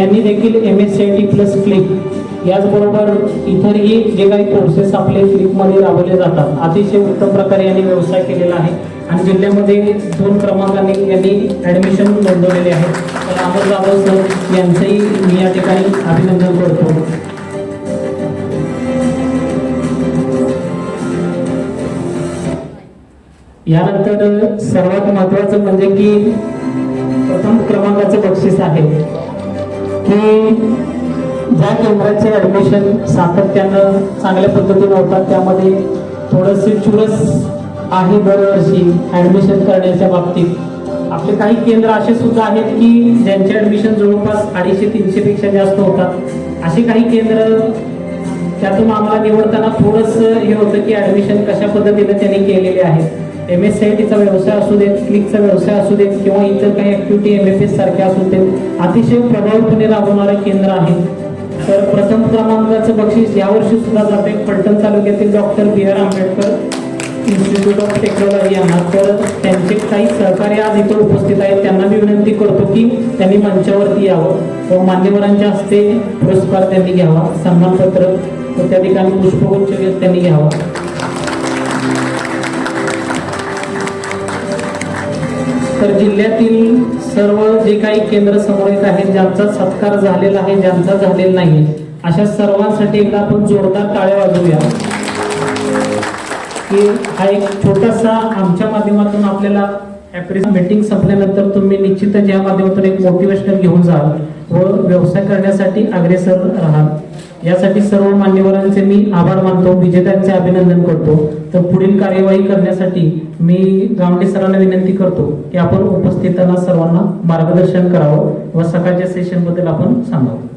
यांनी देखील MSCIT प्लस क्लिक याचबरोबर इतरही जे काही कोर्सेस आपले क्लिकमध्ये राबवले जातात अतिशय उत्तम प्रकारे यांनी व्यवसाय केलेला आहे आणि जिल्ह्यामध्ये 2 क्रमांकाने यांनी ॲडमिशन नोंदवलेले आहे. तर अमर जाधव सर यांचंही मी या ठिकाणी अभिनंदन करतो. यानंतर सर्वात महत्त्वाचं म्हणजे की प्रथम क्रमांकाचं बक्षीस आहे की ज्या केंद्राचे ऍडमिशन सातत्यानं चांगल्या पद्धतीने होतात त्यामध्ये थोडंसे चुरस आहे दरवर्षी ऍडमिशन करण्याच्या बाबतीत. आपले काही केंद्र असे सुद्धा आहेत की ज्यांचे ऍडमिशन जवळपास 250-300 पेक्षा जास्त होतात. असे काही केंद्र त्यातून आम्हाला निवडताना थोडंसं हे होतं की ऍडमिशन कशा पद्धतीने त्यांनी केलेले आहे. MSCITचा व्यवसाय असू देत, क्लिकचा व्यवसाय असू देत किंवा इतर काही ऍक्टिव्हिटी MFS सारख्या असू देत अतिशय प्रभावीपणे राबवणारे केंद्र आहे. तर प्रथम क्रमांकाचं बक्षीस यावर्षी सुद्धा जाते फलटण तालुक्यातील doctor B.R. Ambedkar institute of technology यांना. तर त्यांचे काही सहकारी आज इथे उपस्थित आहेत. त्यांना मी विनंती करतो की त्यांनी मंचावरती यावं व मान्यवरांच्या हस्ते पुरस्कार त्यांनी घ्यावा, सन्मानपत्र व त्या ठिकाणी पुष्पगुच्छ त्यांनी घ्यावा. तर जिल्ह्यातील सर्व जे काही केंद्र समोर आहेत ज्यांचा सत्कार झालेला आहे, ज्यांचा झालेला नाही, अशा सर्वांसाठी एकदा आपण जोरदार टाळ्या वाजवूया की हा एक छोटासा आमच्या माध्यमातून आपल्याला मीटिंग संपल्यानंतर तुम्ही निश्चितच या माध्यमातून एक मोटिवेशनल घेऊन जाल व व्यवसाय करण्यासाठी अग्रेसर राहाल. यासाठी सर्व मान्यवरांचे मी आभार मानतो, विजेत्यांचे अभिनंदन करतो. तर पुढील कार्यवाही करण्यासाठी मी गावंडे सरांना विनंती करतो की आपण उपस्थितांना सर्वांना मार्गदर्शन करावं व सकाळच्या सेशन बद्दल आपण सांगावं.